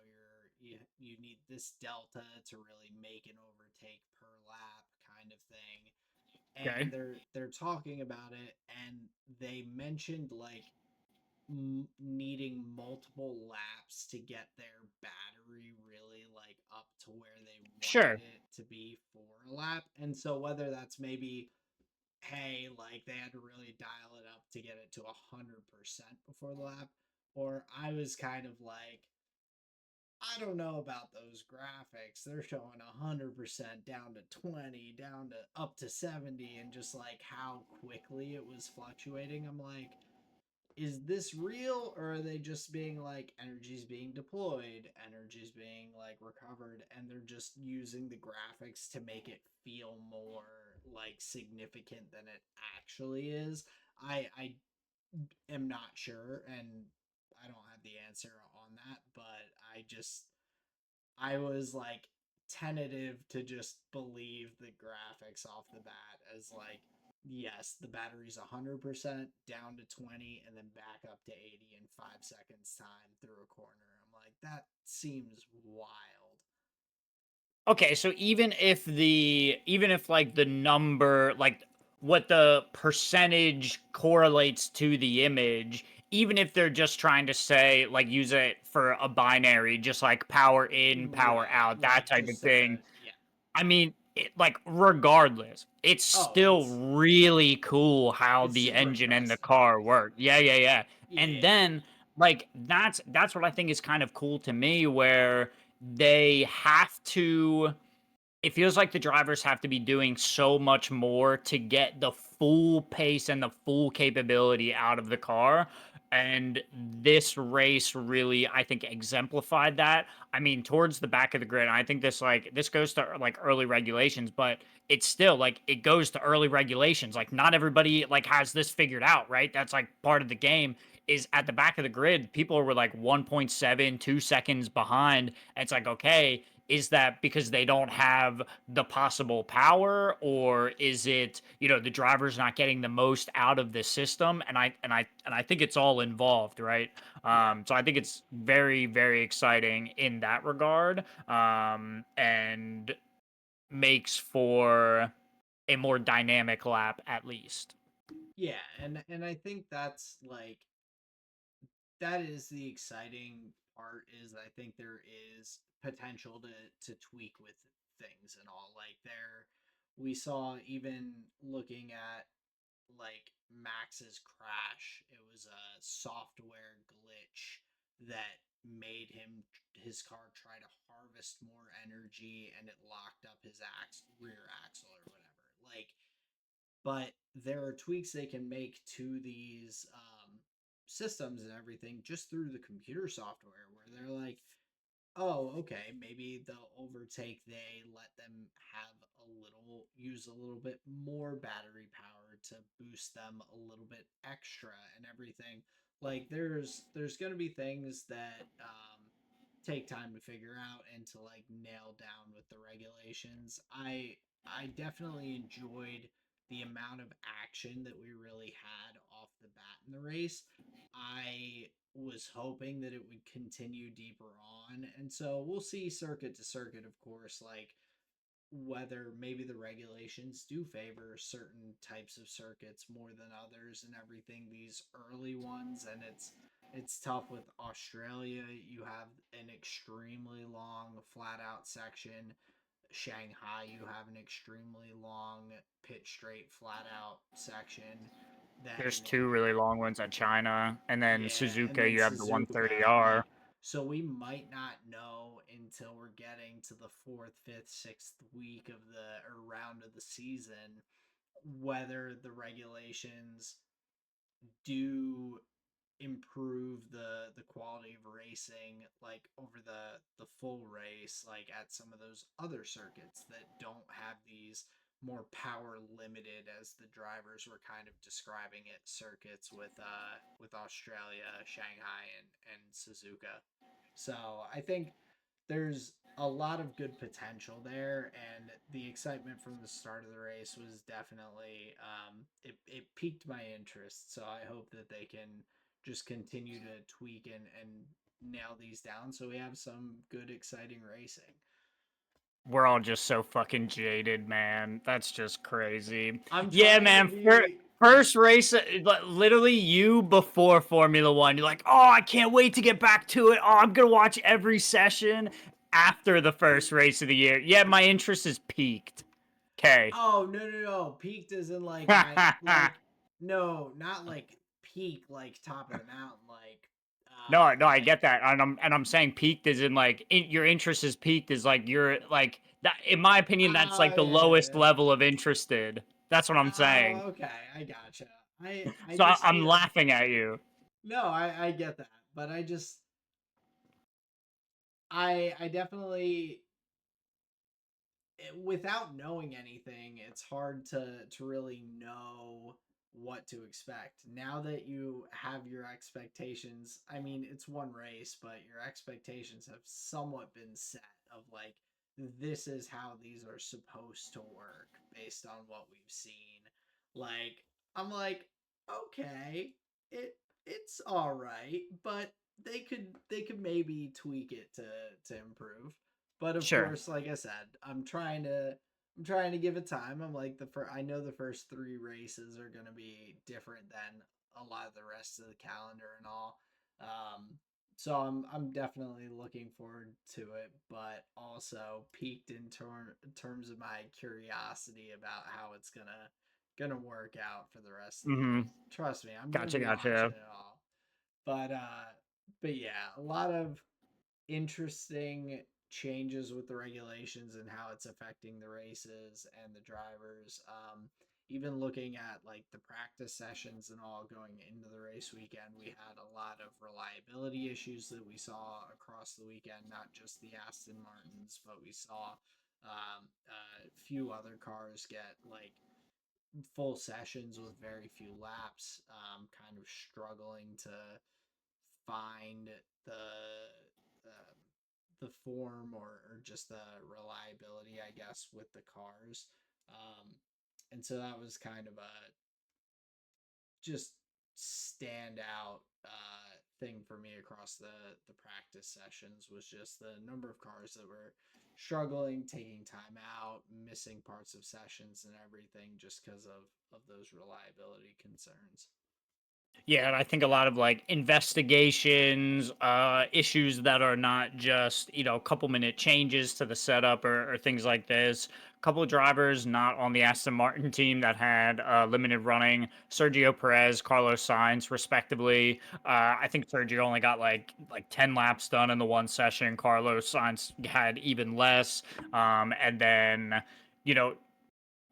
you need this delta to really make an overtake per lap kind of thing. And Okay, they're talking about it, and they mentioned like needing multiple laps to get their battery really like up to where they wanted sure. it to be for a lap. And so whether that's maybe hey, like they had to really dial it up to get it to 100% before the lap. Or I was kind of like, I don't know about those graphics. They're showing 100% down to 20, down to up to 70, and just like how quickly it was fluctuating. I'm like, is this real or are they just being like energy's being deployed, energy's being like recovered, and they're just using the graphics to make it feel more like significant than it actually is? I am not sure, and I don't have the answer on that, but I was like tentative to just believe the graphics off the bat as like yes, the battery's 100% down to 20 and then back up to 80 in 5 seconds time through a corner. I'm like that seems wild. Okay, so even if like the number, like what the percentage correlates to the image, even if they're just trying to say like use it for a binary, just like power in, power out, that type of Just as thing. a yeah. I mean, like regardless, it's Oh, still really cool how it's the super engine and the impressive. car work. Yeah, yeah, yeah. And Yeah. then like that's what I think is kind of cool to me, where they have to it feels like the drivers have to be doing so much more to get the full pace and the full capability out of the car. And this race really, I think, exemplified that. I mean, towards the back of the grid, I think this goes to like early regulations, but it's still like it goes to early regulations. Like not everybody like has this figured out, right? That's like part of the game is at the back of the grid, people were like 1.7, 2 seconds behind. And it's like, okay, is that because they don't have the possible power, or is it, the drivers not getting the most out of the system? And I think it's all involved, right? Yeah. So I think it's very, very exciting in that regard, and makes for a more dynamic lap at least. Yeah, and I think that's like that is the exciting part is I think there is potential to tweak with things and all. Like there we saw even looking at like Max's crash, it was a software glitch that made his car try to harvest more energy and it locked up his rear axle or whatever. Like but there are tweaks they can make to these systems and everything just through the computer software where they're like, oh, okay, maybe they'll overtake. They let them have use a little bit more battery power to boost them a little bit extra and everything. Like there's gonna be things that take time to figure out and to like nail down with the regulations. I definitely enjoyed the amount of action that we really had off the bat in the race. I was hoping that it would continue deeper on. And so we'll see circuit to circuit, of course, like whether maybe the regulations do favor certain types of circuits more than others and everything, these early ones. And it's tough with Australia. You have an extremely long flat out section. Shanghai, you have an extremely long pit straight flat out section. There's Then two really long ones at China, and then yeah, and Suzuka, then you have the Suzuka, 130R. like so we might not know until we're getting to the fourth, fifth, sixth week of the or round of the season whether the regulations do improve the quality of racing like over the full race like at some of those other circuits that don't have these more power limited as the drivers were kind of describing it circuits with Australia, Shanghai and Suzuka. So I think there's a lot of good potential there, and the excitement from the start of the race was definitely it piqued my interest. So I hope that they can just continue to tweak and nail these down so we have some good exciting racing. We're all just so fucking jaded, man. That's just crazy. I'm Yeah, trying to man. be First race, literally you before Formula One. You're like, oh, I can't wait to get back to it. Oh, I'm gonna watch every session after the first race of the year. Yeah, my interest is peaked. Okay. oh no peaked is in like my like no not like peak like top of the mountain like No, no, I like get that, and I'm saying peaked is in like your interest is peaked is like you're like that. In my opinion, that's oh like the yeah, lowest level of interested. That's what I'm oh saying. okay, I gotcha. I So just I'm feel laughing at you. no, I get that, but I just I definitely without knowing anything, it's hard to really know what to expect. Now that you have your expectations, I mean, it's one race, but your expectations have somewhat been set of like this is how these are supposed to work based on what we've seen. Like I'm like, okay, it's all right, but they could maybe tweak it to improve. But of Sure. course, like I said, I'm trying to give it time. I'm like I know the first three races are gonna be different than a lot of the rest of the calendar and all. Um, so I'm definitely looking forward to it, but also piqued in terms of my curiosity about how it's gonna work out for the rest of the Mm-hmm. year. Trust me, I'm gonna Gotcha, be watching gotcha. it all. But yeah, a lot of interesting changes with the regulations and how it's affecting the races and the drivers. Even looking at like the practice sessions and all going into the race weekend, we had a lot of reliability issues that we saw across the weekend, not just the Aston Martins, but we saw a few other cars get like full sessions with very few laps, kind of struggling to find um, the form or just the reliability, I guess, with the cars. And so that was kind of a just stand out thing for me across the practice sessions was just the number of cars that were struggling, taking time out, missing parts of sessions and everything just because of those reliability concerns. Yeah, and I think a lot of like investigations, issues that are not just, a couple minute changes to the setup or things like this. A couple of drivers not on the Aston Martin team that had limited running, Sergio Perez, Carlos Sainz, respectively. I think Sergio only got like 10 laps done in the one session. Carlos Sainz had even less. And then, you know,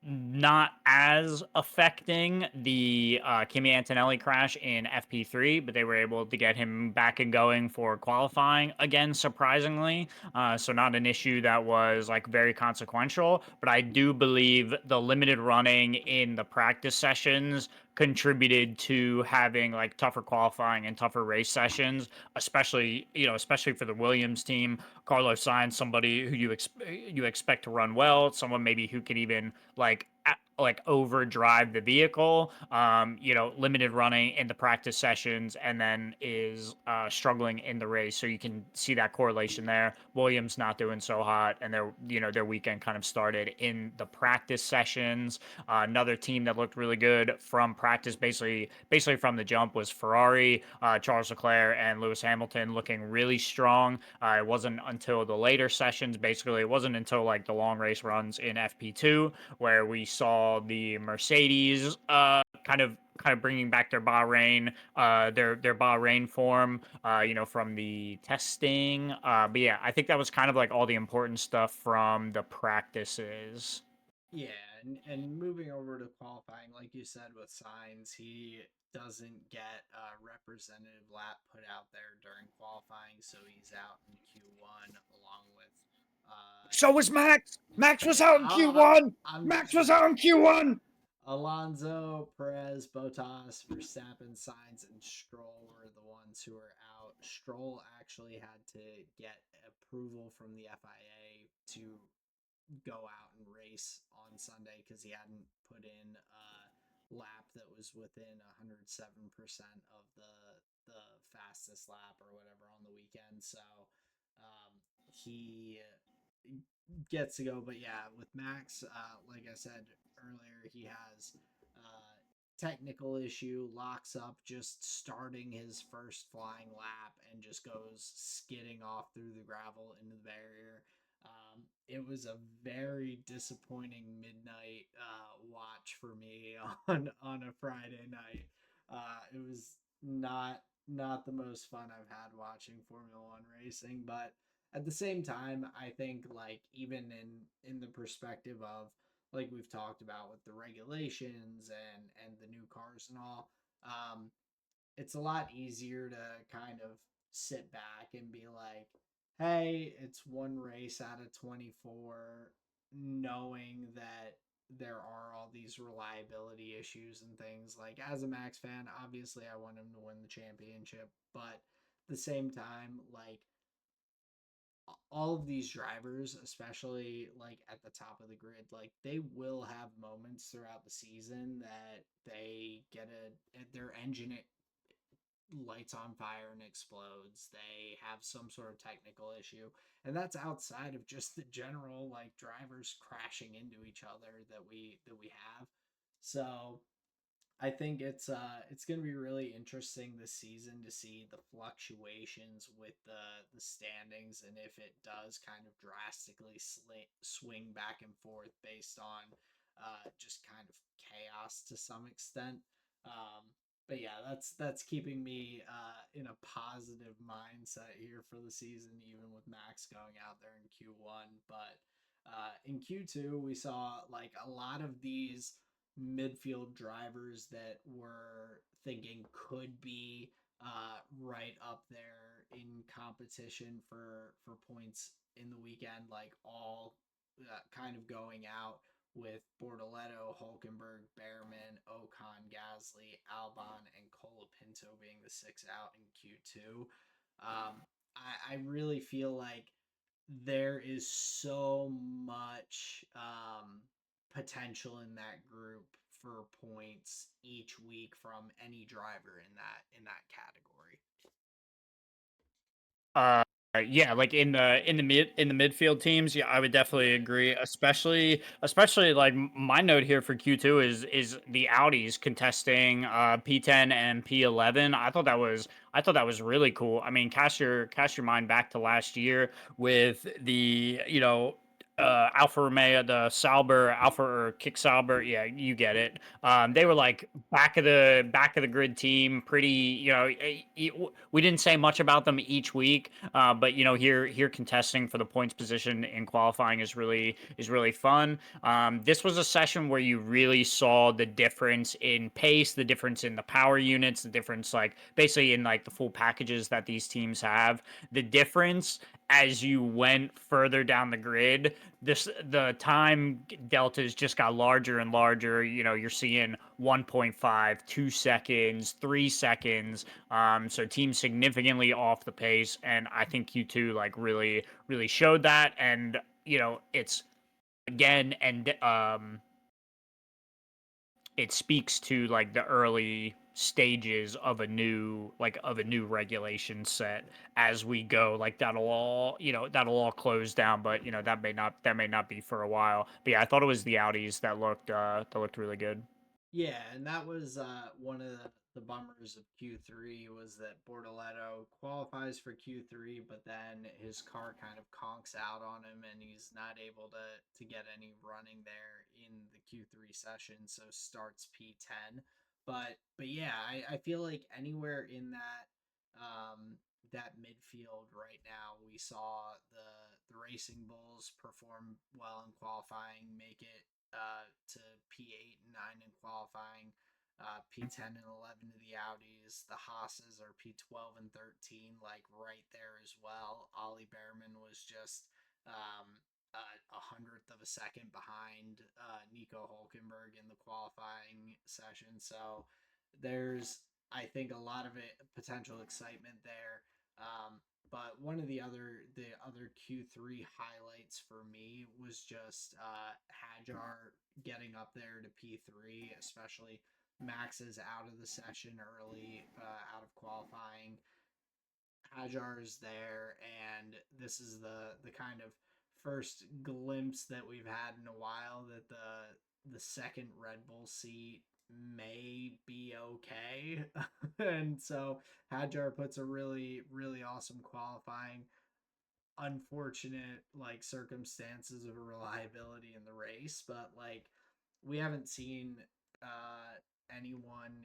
not as affecting the Kimi Antonelli crash in FP3, but they were able to get him back and going for qualifying again, surprisingly. So not an issue that was like very consequential, but I do believe the limited running in the practice sessions contributed to having like tougher qualifying and tougher race sessions, especially for the Williams team. Carlos Sainz, somebody who you expect to run well, someone maybe who can even like overdrive the vehicle, limited running in the practice sessions, and then is struggling in the race. So you can see that correlation there. Williams not doing so hot, and their weekend kind of started in the practice sessions. Another team that looked really good from practice, basically from the jump, was Ferrari. Charles Leclerc and Lewis Hamilton looking really strong. It wasn't until the later sessions, basically, it wasn't until like the long race runs in FP2 where we saw the Mercedes kind of bringing back their Bahrain form, from the testing. But yeah, I think that was kind of like all the important stuff from the practices. Yeah, and moving over to qualifying, like you said with Signs, he doesn't get a representative lap put out there during qualifying, so he's out in Q1 along with So was Max. Max was out in I, Q1. I'm Max was out in Q1. Alonso, Perez, Bottas, Verstappen, Sainz, and Stroll were the ones who were out. Stroll actually had to get approval from the FIA to go out and race on Sunday because he hadn't put in a lap that was within 107% of the fastest lap or whatever on the weekend. So he gets to go. But yeah, with Max, like I said earlier, he has technical issue, locks up just starting his first flying lap and just goes skidding off through the gravel into the barrier. It was a very disappointing midnight watch for me on a Friday night. It was not the most fun I've had watching Formula One racing, but at the same time, I think like even in the perspective of like we've talked about with the regulations and the new cars and all, it's a lot easier to kind of sit back and be like, hey, it's one race out of 24, knowing that there are all these reliability issues and things. Like, as a Max fan, obviously I want him to win the championship, but at the same time, like, all of these drivers, especially like at the top of the grid, like they will have moments throughout the season that they get their engine lights on fire and explodes. They have some sort of technical issue, and that's outside of just the general like drivers crashing into each other that we have. So I think it's going to be really interesting this season to see the fluctuations with the standings and if it does kind of drastically swing back and forth based on just kind of chaos to some extent. Um, but yeah, that's keeping me in a positive mindset here for the season, even with Max going out there in Q1. But in Q2, we saw like a lot of these midfield drivers that were thinking could be right up there in competition for points in the weekend, like all kind of going out with Bortoletto, Hulkenberg, Behrman, Ocon, Gasly, Albon, and Colapinto being the six out in Q2. I really feel like there is so much potential in that group for points each week from any driver in that category. Yeah, like in the midfield teams, yeah, I would definitely agree. Especially like my note here for Q2 is the Audis contesting P10 and P11. I thought that was really cool. I mean, cast your mind back to last year with the Alfa Romeo, the Sauber, Alpha or Kick Sauber. Yeah, you get it. They were like back of the grid team. Pretty, we didn't say much about them each week, but here contesting for the points position in qualifying is really fun. This was a session where you really saw the difference in pace, the difference in the power units, the difference like basically in like the full packages that these teams have. The difference as you went further down the grid, the time deltas just got larger and larger. You're seeing 1.5, 2 seconds, 3 seconds. So teams significantly off the pace, and I think Q2 like really showed that. And it's again, and it speaks to like the early stages of a new regulation set as we go. Like that'll all close down, but that may not be for a while. But yeah, I thought it was the Audis that looked really good. Yeah, and that was one of the bummers of Q3 was that Bortoletto qualifies for Q3, but then his car kind of conks out on him, and he's not able to get any running there in the Q3 session, so starts P10. But yeah, I feel like anywhere in that midfield right now, we saw the Racing Bulls perform well in qualifying, make it to P8 and 9 in qualifying, P10 and 11 to the Audis. The Haas's are P12 and 13, like right there as well. Ollie Behrman was just a hundredth of a second behind Nico Hulkenberg in the qualifying session. So there's, I think, a lot of potential excitement there. But one of the other Q3 highlights for me was just Hajar getting up there to P3, especially Max is out of the session early, out of qualifying. Hajar's there, and this is the kind of first glimpse that we've had in a while that the second Red Bull seat may be okay. And so Hajar puts a really awesome qualifying, unfortunate like circumstances of reliability in the race, but like we haven't seen anyone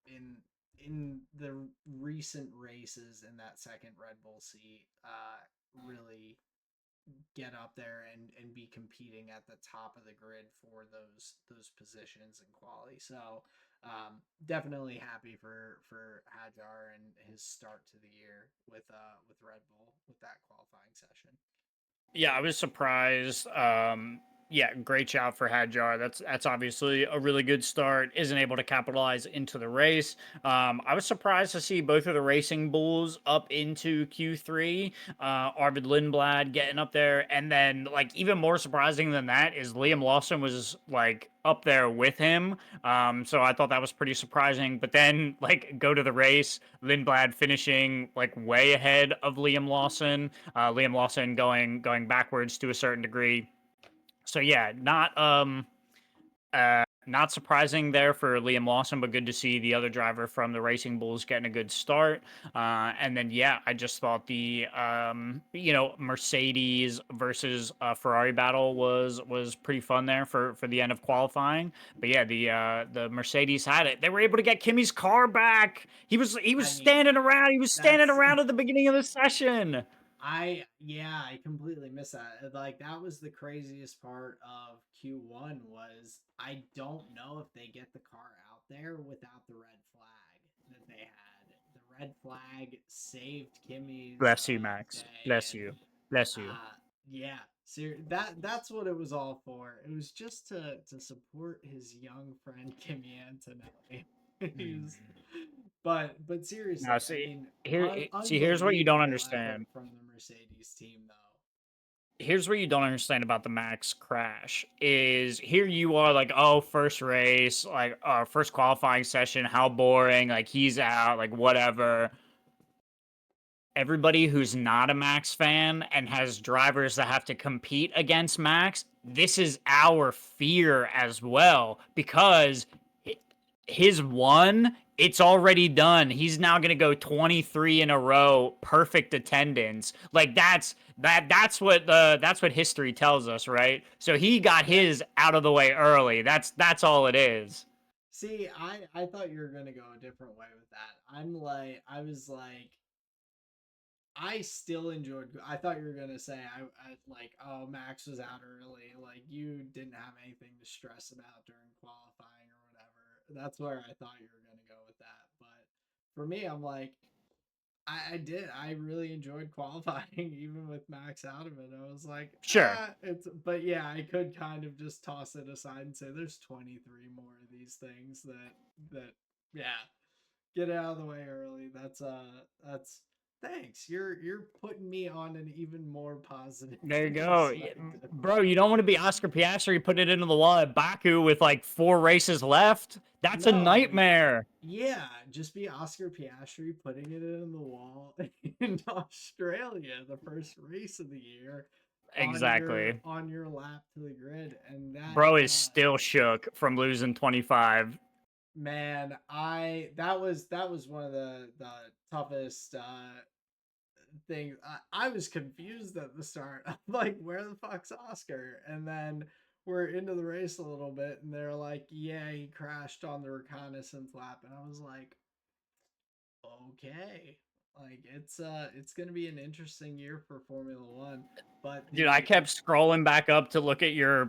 in the recent races in that second Red Bull seat really get up there and be competing at the top of the grid for those positions in quality. So definitely happy for Hajar and his start to the year with Red Bull with that qualifying session. Yeah, I was surprised. Yeah, great job for Hadjar. That's obviously a really good start. Isn't able to capitalize into the race. I was surprised to see both of the Racing Bulls up into Q3. Arvid Lindblad getting up there, and then like even more surprising than that is Liam Lawson was like up there with him. So I thought that was pretty surprising. But then like go to the race, Lindblad finishing like way ahead of Liam Lawson. Liam Lawson going backwards to a certain degree. So yeah, not surprising there for Liam Lawson, but good to see the other driver from the Racing Bulls getting a good start. And then yeah, I just thought the Mercedes versus Ferrari battle was pretty fun there for the end of qualifying. But yeah, the Mercedes had it. They were able to get Kimmy's car back. He was I mean, standing around. He was standing that's around at the beginning of the session. I completely missed that. Like that was the craziest part of Q1 was I don't know if they get the car out there without the red flag that they had. The red flag saved Kimmy's Bless you, Max. day, Bless and you. Bless you. uh yeah, that's what it was all for. It was just to support his young friend Kimmy Antonelli. He's but Now, seriously, I see, mean, here's what you don't unbelievable effort understand. from the Mercedes team, though. Here's what you don't understand about the Max crash is here you are like, oh, first race, like first qualifying session, how boring, like he's out, like whatever. everybody who's not a Max fan and has drivers that have to compete against Max, this is our fear as well because his one, it's already done. He's now going to go 23 in a row, perfect attendance. Like that's what history tells us, right? So he got Yeah. his out of the way early. That's all it is. See, I thought you were gonna go a different way with that. I was like, I still enjoyed. I thought you were gonna say I like, oh, Max was out early. Like you didn't have anything to stress about during qualifying or whatever. That's where I thought you were gonna go with that. But for me, I'm like, I did. I really enjoyed qualifying, even with Max out of it. I was like, Sure. it's. But yeah, I could kind of just toss it aside and say there's 23 more of these things that yeah, get out of the way early. That's thanks. You're putting me on an even more positive There you go. perspective. Bro, you don't want to be Oscar Piastri putting it into the wall at Baku with like 4 races left. That's a No, nightmare. yeah, just be Oscar Piastri putting it in the wall in Australia, the first race of the year, Exactly. on your lap to the grid, and that Bro is still shook from losing 25. man, I that was one of the toughest things. I was confused at the start. I'm like, where the fuck's Oscar? And then we're into the race a little bit, and they're like, yeah, he crashed on the reconnaissance lap, and I was like, okay, like it's gonna be an interesting year for Formula One. But Dude, I the kept scrolling back up to look at your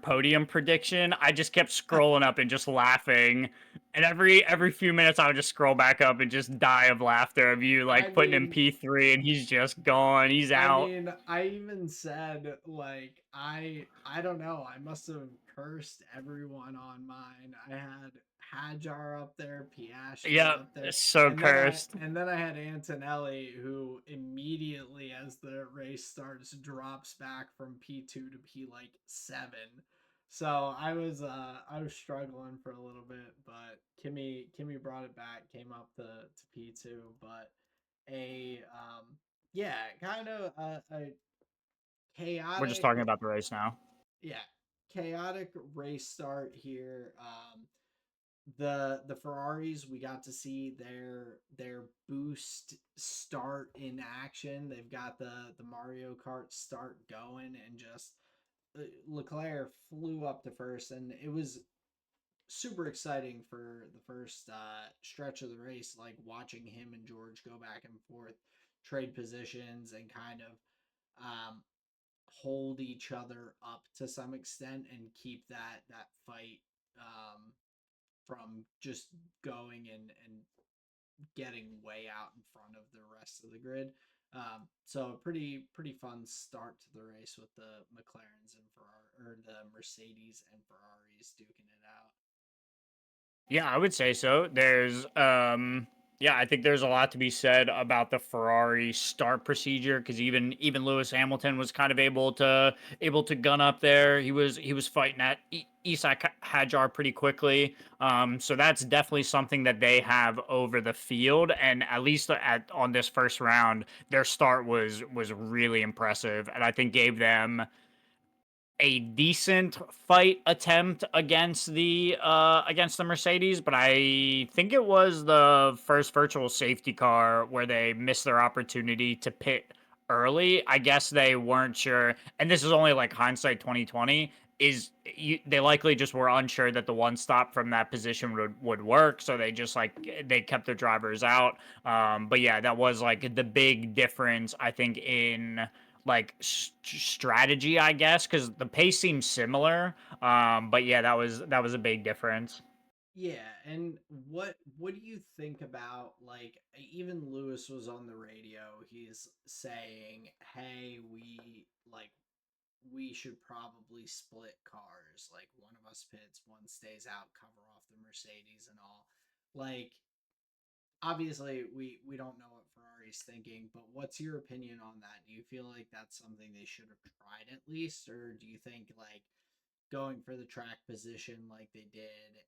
podium prediction. I just kept scrolling up and just laughing. And every few minutes I would just scroll back up and just die of laughter of you I like putting in mean, P3 and he's just gone. He's out. I even said like I don't know. I must have cursed everyone on mine. I had Hajar up there, Piastri Yep, up there, so cursed. and then I had Antonelli, who immediately as the race starts drops back from P2 to P like 7. So I was struggling for a little bit, but Kimmy brought it back, came up to P2, but a yeah, kind of a We're just chaotic, talking about the race now. yeah, chaotic race start here. The Ferraris, we got to see their boost start in action. They've got the Mario Kart start going, and just Leclerc flew up to first, and it was super exciting for the first stretch of the race, like watching him and George go back and forth, trade positions, and kind of hold each other up to some extent and keep that fight from just going and getting way out in front of the rest of the grid. So a pretty fun start to the race with the McLarens and Ferrari, or the Mercedes and Ferraris duking it out. Yeah, I would say so. Yeah, I think there's a lot to be said about the Ferrari start procedure because even Lewis Hamilton was kind of able to gun up there. He was fighting at Isak Hajar pretty quickly. So that's definitely something that they have over the field, and at least on this first round, their start was really impressive, and I think gave them a decent fight attempt against the Mercedes, but I think it was the first virtual safety car where they missed their opportunity to pit early. I guess they weren't sure, and this is only like hindsight 2020. They likely just were unsure that the one stop from that position would work, so they just like they kept their drivers out. But yeah, that was like the big difference I think in like strategy, I guess, because the pace seems similar. But yeah, that was a big difference. Yeah, and what do you think about, like, even Lewis was on the radio. He's saying, "Hey, we should probably split cars. Like one of us pits, one stays out, cover off the Mercedes and all." Like obviously we don't know what Ferrari's thinking, but what's your opinion on that? Do you feel like that's something they should have tried at least, or do you think like going for the track position like they did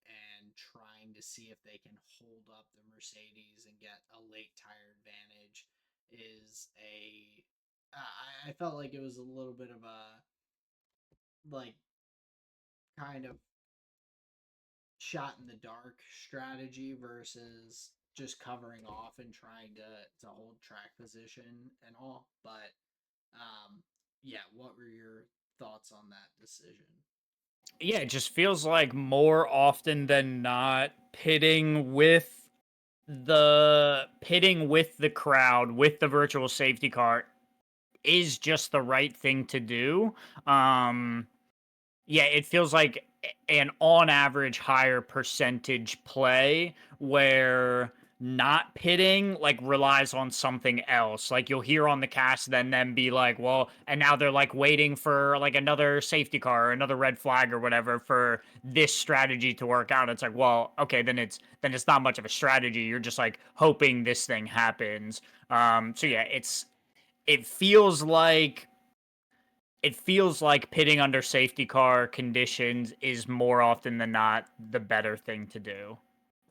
and trying to see if they can hold up the Mercedes and get a late tire advantage is a. I felt like it was a little bit of a like kind of shot in the dark strategy versus just covering off and trying to hold track position and all. But yeah, what were your thoughts on that decision? Yeah, it just feels like more often than not, pitting with the crowd with the virtual safety car is just the right thing to do. Um, yeah, it feels like an on average higher percentage play where not pitting like relies on something else. Like you'll hear on the cast then be like, well, and now they're like waiting for like another safety car or another red flag or whatever for this strategy to work out. It's like, well, okay, then it's not much of a strategy. You're just like hoping this thing happens. So yeah, it feels like pitting under safety car conditions is more often than not the better thing to do.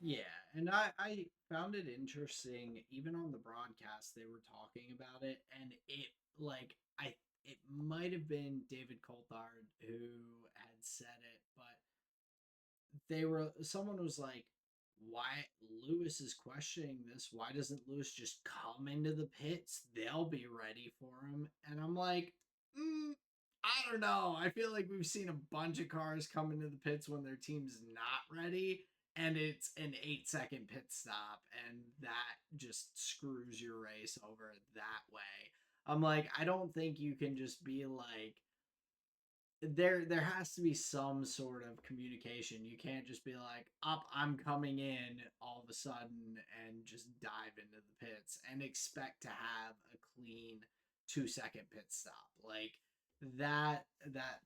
Yeah, and I found it interesting. Even on the broadcast, they were talking about it, and it like I it might have been David Coulthard who had said it, but someone was like, why Lewis is questioning this, why doesn't Lewis just come into the pits, they'll be ready for him? And I'm like, I don't know, I feel like we've seen a bunch of cars come into the pits when their team's not ready, and it's an 8-second pit stop, and that just screws your race over that way. I'm like, I don't think you can just be like, there has to be some sort of communication. You can't just be like, "Up, I'm coming in" all of a sudden and just dive into the pits and expect to have a clean 2-second pit stop. Like that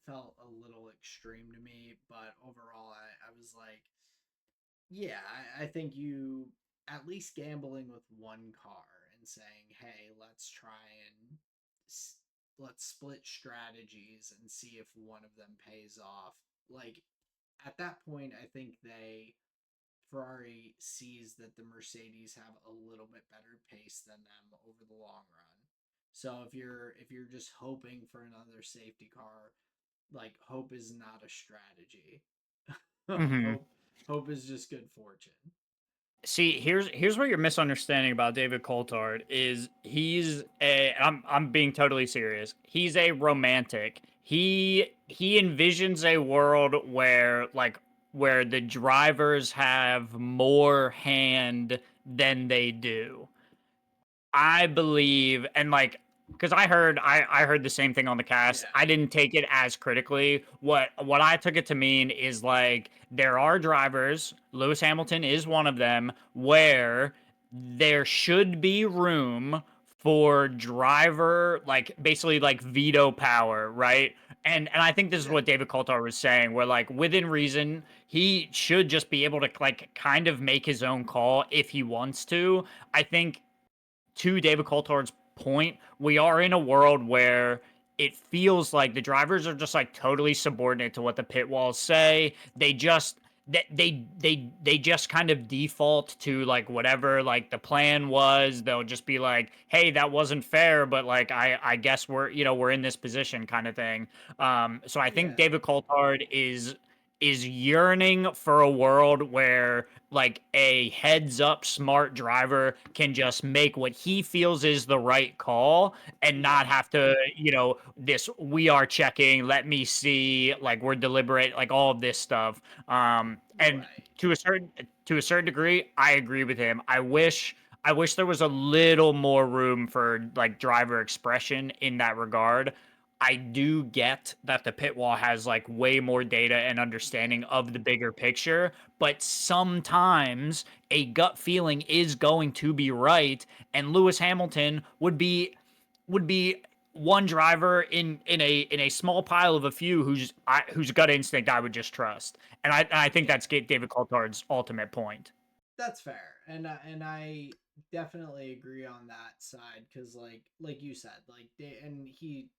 felt a little extreme to me, but overall I was like, yeah, I think you at least gambling with one car and saying, "Hey, let's try and let's split strategies and see if one of them pays off." Like at that point, I think they Ferrari sees that the Mercedes have a little bit better pace than them over the long run. So if you're just hoping for another safety car, like hope is not a strategy. Hmm. hope hope is just good fortune. See, here's what you're misunderstanding about David Coulthard is I'm being totally serious. He's a romantic. He envisions a world where the drivers have more hand than they do. I believe, and like, because I heard the same thing on the cast. Yeah. I didn't take it as critically. What I took it to mean is like there are drivers, Lewis Hamilton is one of them, where there should be room for driver like basically like veto power, right? And I think this is Yeah. what David Coulthard was saying, where like within reason, he should just be able to like kind of make his own call if he wants to. I think to David Coulthard's point, we are in a world where it feels like the drivers are just like totally subordinate to what the pit walls say. They just kind of default to like whatever like the plan was. They'll just be like, "Hey, that wasn't fair, but like I guess we're in this position," kind of thing. So I think Yeah. David Coulthard is yearning for a world where like a heads up smart driver can just make what he feels is the right call and not Yeah. have to, this we are checking, let me see, like we're deliberate, like all of this stuff. And Right. to a certain degree, I agree with him. I wish there was a little more room for like driver expression in that regard. I do get that the pit wall has like way more data and understanding Yeah. of the bigger picture, but sometimes a gut feeling is going to be right, and Lewis Hamilton would be one driver in a small pile of a few whose gut instinct I would just trust, and I think Yeah. that's David Coulthard's ultimate point. That's fair. And I definitely agree on that side cuz like you said, like and he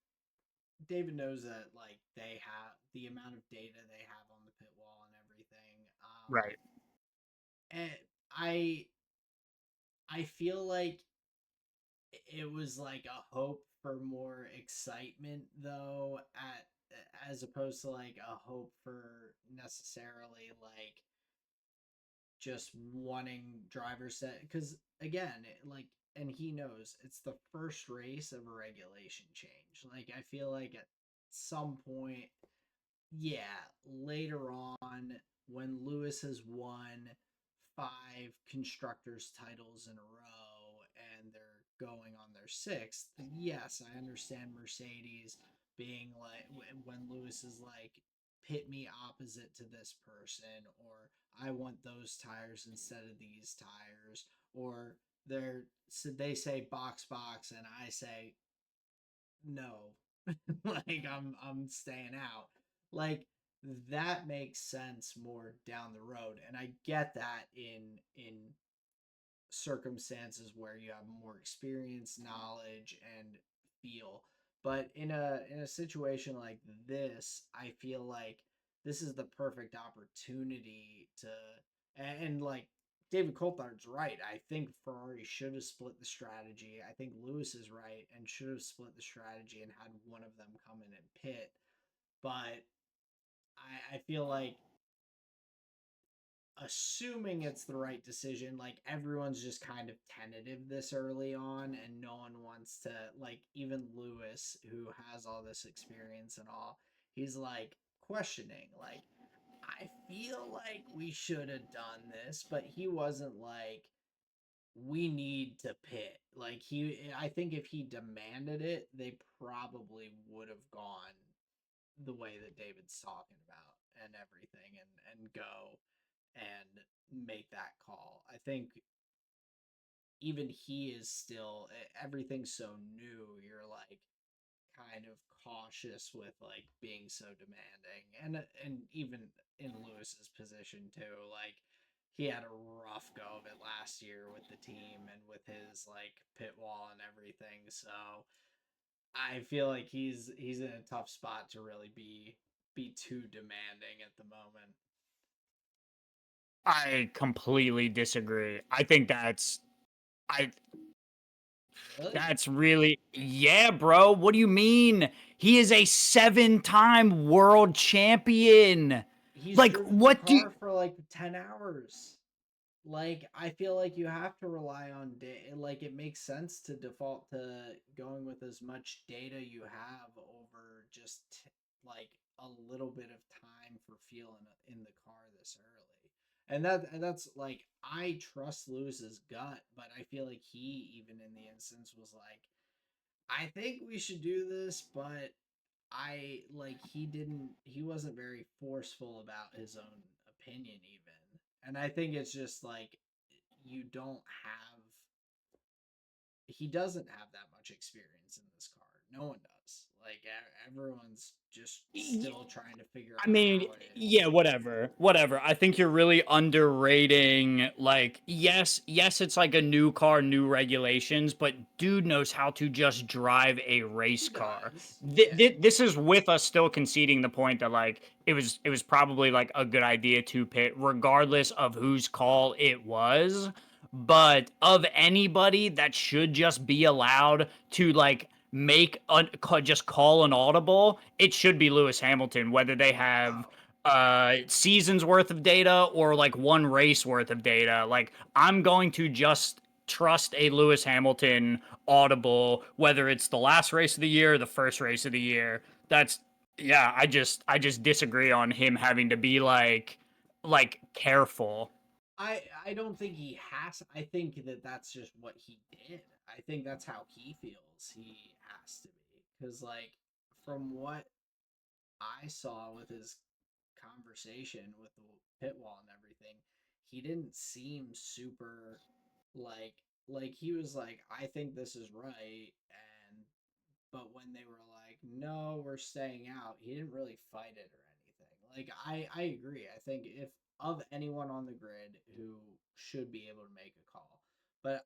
David knows that like they have the amount of data they have on the pit wall and everything. Right. And I I feel like it was like a hope for more excitement though, at as opposed to like a hope for necessarily like just wanting drivers that, because again like, and he knows it's the first race of a regulation change. Like I feel like at some point, yeah, later on, when Lewis has won five constructors titles in a row and they're going on their sixth, yes, I understand Mercedes being like, when Lewis is like, pit me opposite to this person, or I want those tires instead of these tires, or they're, so they say box and I say no. Like I'm staying out. Like that makes sense more down the road, and I get that in circumstances where you have more experience, knowledge, and feel. But in a situation like this, I feel like this is the perfect opportunity to, and like David Coulthard's right. I think Ferrari should have split the strategy. I think Lewis is right and should have split the strategy and had one of them come in and pit. But I feel like, assuming it's the right decision, like everyone's just kind of tentative this early on, and no one wants to, like, even Lewis, who has all this experience and all, he's like questioning, like, I feel like we should have done this, but he wasn't like, we need to pit. Like, I think if he demanded it, they probably would have gone the way that David's talking about and everything, and go and make that call. I think even he is still, everything's so new, you're like kind of cautious with like being so demanding. And even in Lewis's position too, like he had a rough go of it last year with the team and with his like pit wall and everything. So I feel like he's in a tough spot to really be too demanding at the moment. I completely disagree. I think I Really? that's really, yeah, bro. What do you mean? He is a seven-time world champion. He's Like, driven the what do car for like 10 hours. Like I feel like you have to rely on data. Like it makes sense to default to going with as much data you have over just like a little bit of time for feeling in the car this early. And that's like, I trust Lewis's gut, but I feel like he, even in the instance, was like, I think we should do this, but I like, he wasn't very forceful about his own opinion even. And I think it's just like, you don't have he doesn't have that much experience in this car. No one does. Like everyone's just you still trying to figure I out mean, how it yeah, whatever. Whatever. I think you're really underrating, like, yes, it's like a new car, new regulations, but dude knows how to just drive a race he car. does. Yeah. This is with us still conceding the point that like it was probably like a good idea to pit regardless of whose call it was. But of anybody that should just be allowed to like just call an audible, it should be Lewis Hamilton, whether they have Oh, seasons worth of data or like one race worth of data. Like I'm going to just trust a Lewis Hamilton audible, whether it's the last race of the year or the first race of the year. That's yeah, I just disagree on him having to be like careful. I don't think he has. I think that that's just what he did. I think that's how he feels he has to be, because like, from what I saw with his conversation with the pit wall and everything, he didn't seem super like he was like, I think this is right, and but when they were like, no, we're staying out, he didn't really fight it or anything. Like I agree. I think if of anyone on the grid who should be able to make a call, but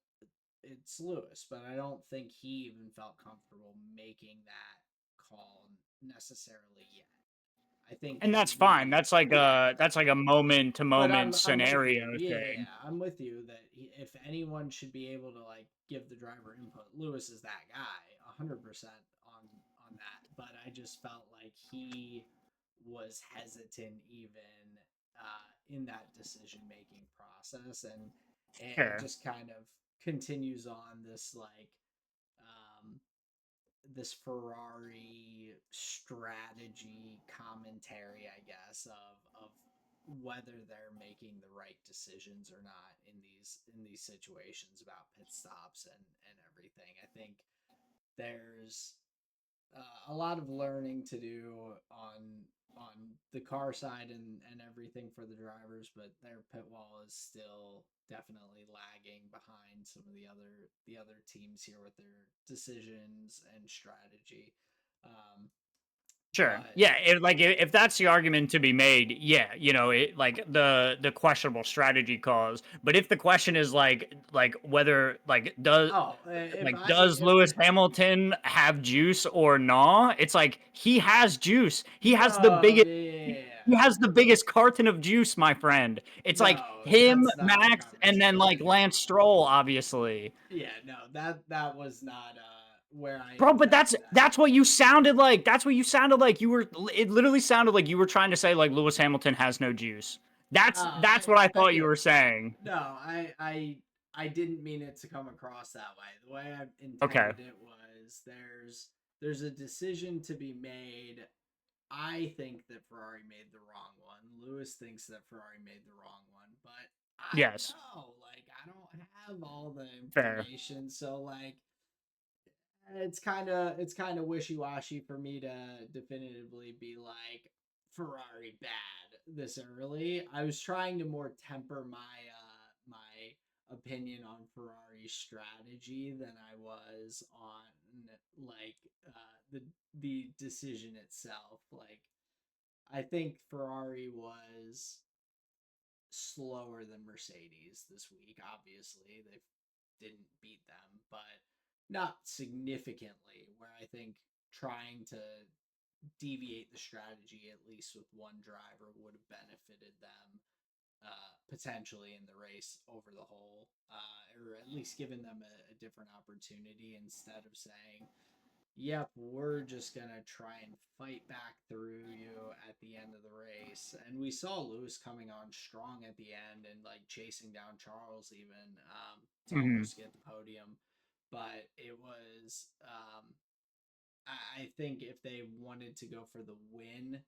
it's Lewis, but I don't think he even felt comfortable making that call necessarily yet. I think And that's fine. the yeah, That's like a moment to but moment I'm with you. scenario Yeah, thing. I'm with you that if anyone should be able to like give the driver input, Lewis is that guy, 100% on that. But I just felt like he was hesitant even in that decision making process, and it Sure. just kind of continues on this like um, this Ferrari strategy commentary, I guess, of whether they're making the right decisions or not in these situations about pit stops and everything. I think there's a lot of learning to do on the car side and everything for the drivers, but their pit wall is still definitely lagging behind some of the other teams here with their decisions and strategy. Um, Sure. but Yeah. If that's the argument to be made, yeah, you know, it like the questionable strategy calls. But if the question is like whether oh, if I does if Lewis Hamilton have juice or not? It's like he has juice. no, yeah, yeah, yeah, He yeah. has the biggest carton of juice, my friend. It's like No, him, that's not the Max, and then like conversation. Lance Stroll, obviously. Yeah, no, that was not where I Bro, but intended that. that's what you sounded like. That's what you sounded like. You were it literally sounded like you were trying to say like Lewis Hamilton has no juice. That's what I I thought you get were saying. no, I didn't mean it to come across that way. The way I Okay. intended it was there's a decision to be made. I think that Ferrari made the wrong one. Lewis thinks that Ferrari made the wrong one, but I don't Yes. know. Like I don't have all the Fair. information, so like it's kind of wishy-washy for me to definitively be like Ferrari bad this early. I was trying to more temper my opinion on Ferrari's strategy than I was on like the decision itself. Like I think Ferrari was slower than Mercedes this week. Obviously, they didn't beat them, but not significantly. Where I think trying to deviate the strategy, at least with one driver, would have benefited them potentially in the race over the whole, or at least given them a different opportunity instead of saying, yep, we're just gonna try and fight back through you at the end of the race. And we saw Lewis coming on strong at the end and like chasing down Charles even to Hmm. almost get the podium. But it was, I think if they wanted to go for the win,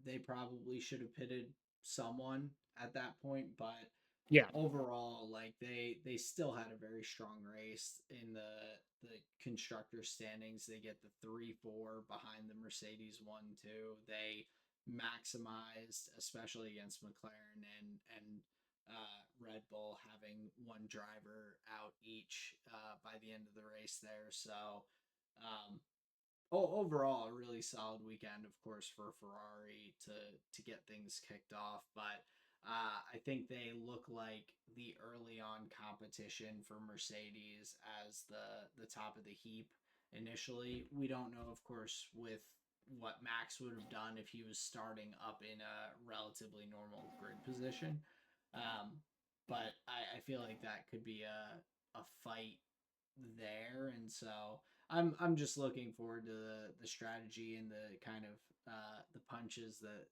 they probably should have pitted someone at that point. But Yeah. overall, like they still had a very strong race in the constructor standings. They get the 3-4 behind the Mercedes 1-2. They maximized, especially against McLaren and Red Bull, having one driver out each by the end of the race there. So um, overall, a really solid weekend, of course, for Ferrari to get things kicked off. But I think they look like the early on competition for Mercedes as the top of the heap initially. We don't know, of course, with what Max would have done if he was starting up in a relatively normal grid position. Um, but I feel like that could be a fight there, and so I'm just looking forward to the strategy and the kind of the punches that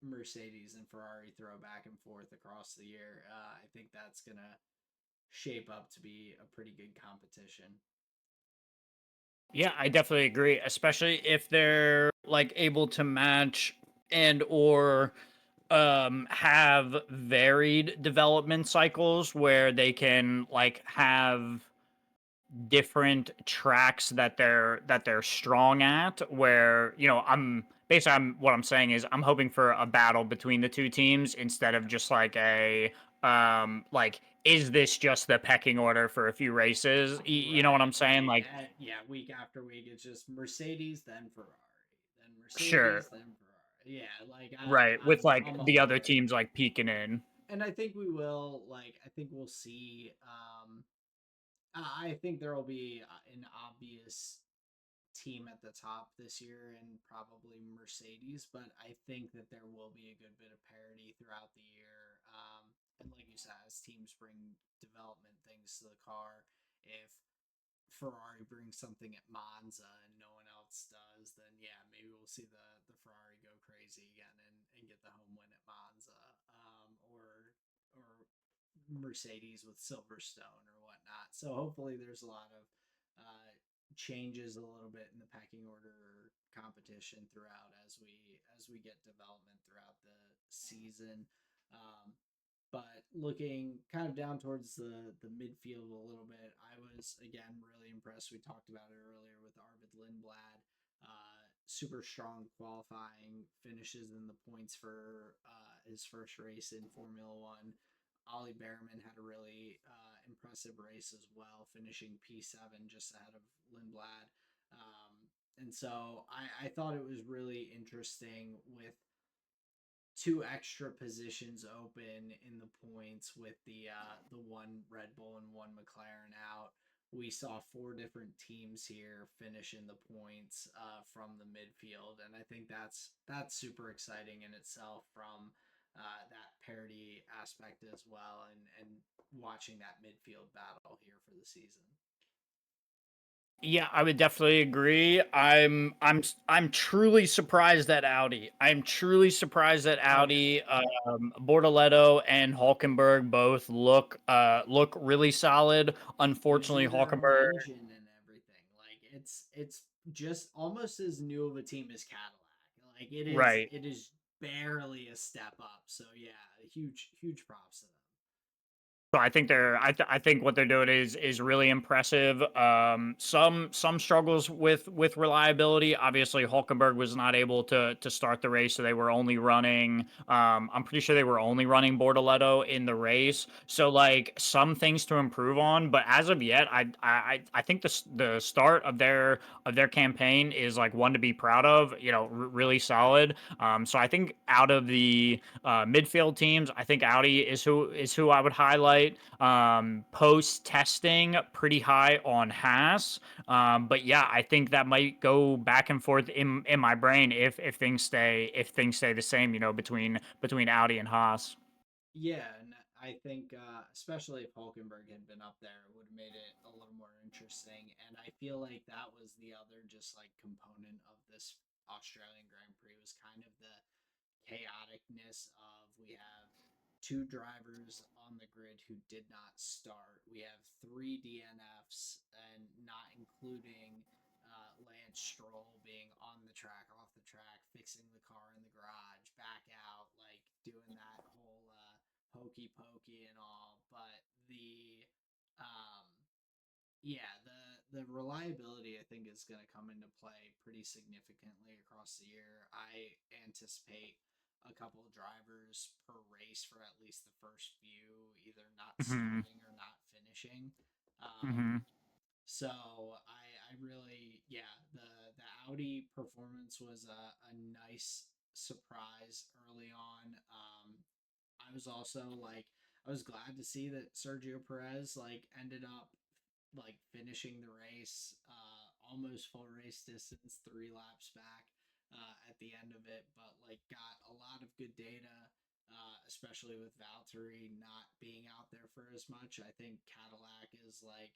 Mercedes and Ferrari throw back and forth across the year. I think that's gonna shape up to be a pretty good competition. Yeah, I definitely agree, especially if they're like able to match and or have varied development cycles where they can like have different tracks that they're strong at, where you know I'm what I'm saying is I'm hoping for a battle between the two teams instead of just like a like is this just the pecking order for a few races. You know what Right, I'm saying? like Like yeah, week after week, it's just Mercedes, then Ferrari, then sure. Mercedes, then Ferrari. Yeah, like Right, with like I'm the all other for it, teams like peeking in. and I think we will. Like I think we'll see. I think there will be an obvious team at the top this year and probably Mercedes, but I think that there will be a good bit of parity throughout the year. And like you said, as teams bring development things to the car, if Ferrari brings something at Monza and no one else does, then yeah, maybe we'll see the Ferrari go crazy again and get the home win at Monza, or Mercedes with Silverstone or whatnot. So hopefully there's a lot of uh, changes a little bit in the pecking order or competition throughout as we get development throughout the season. Um, but looking kind of down towards the midfield a little bit, I was again really impressed. We talked about it earlier with Arvid Lindblad. Super strong qualifying finishes in the points for his first race in Formula One. Ollie Behrman had a really impressive race as well, finishing P7 just ahead of Lindblad. And so I thought it was really interesting with two extra positions open in the points with the one Red Bull and one McLaren out. We saw four different teams here finish in the points from the midfield, and I think that's super exciting in itself from that parity aspect as well, and watching that midfield battle here for the season. Yeah, I would definitely agree. I'm truly surprised at Audi. I'm truly surprised that Oh yeah, Audi, Bortoleto and Hulkenberg both look really solid. Unfortunately, using their own Hulkenberg. engine and everything. Like it's just almost as new of a team as Cadillac. Like Right. it is barely a step up. So yeah, huge props to them. So I think I think what they're doing is really impressive. Some struggles with reliability. Obviously, Hulkenberg was not able to start the race, so they were only running. I'm pretty sure they were only running Bortoleto in the race. So like some things to improve on, but as of yet, I think the start of their campaign is like one to be proud of. You know, really solid. So I think out of the midfield teams, I think Audi is who I would highlight. Post testing, pretty high on Haas. But yeah, I think that might go back and forth in my brain if things stay the same. You know, between Audi and Haas. Yeah, and I think especially if Hulkenberg had been up there, it would have made it a little more interesting. And I feel like that was the other just like component of this Australian Grand Prix was kind of the chaoticness of we have two drivers on the grid who did not start. We have three DNFs, and not including Lance Stroll being on the track, off the track, fixing the car in the garage, back out, like doing that whole hokey pokey and all. But um, yeah, the reliability I think is going to come into play pretty significantly across the year. I anticipate a couple of drivers per race for at least the first few, either not Hmm. starting or not finishing. Um, Hmm. so I really yeah the Audi performance was a nice surprise early on. I was also like I was glad to see that Sergio Perez like ended up like finishing the race almost full race distance, 3 laps back at the end of it, but like got a lot of good data. Especially with Valtteri not being out there for as much, I think Cadillac is like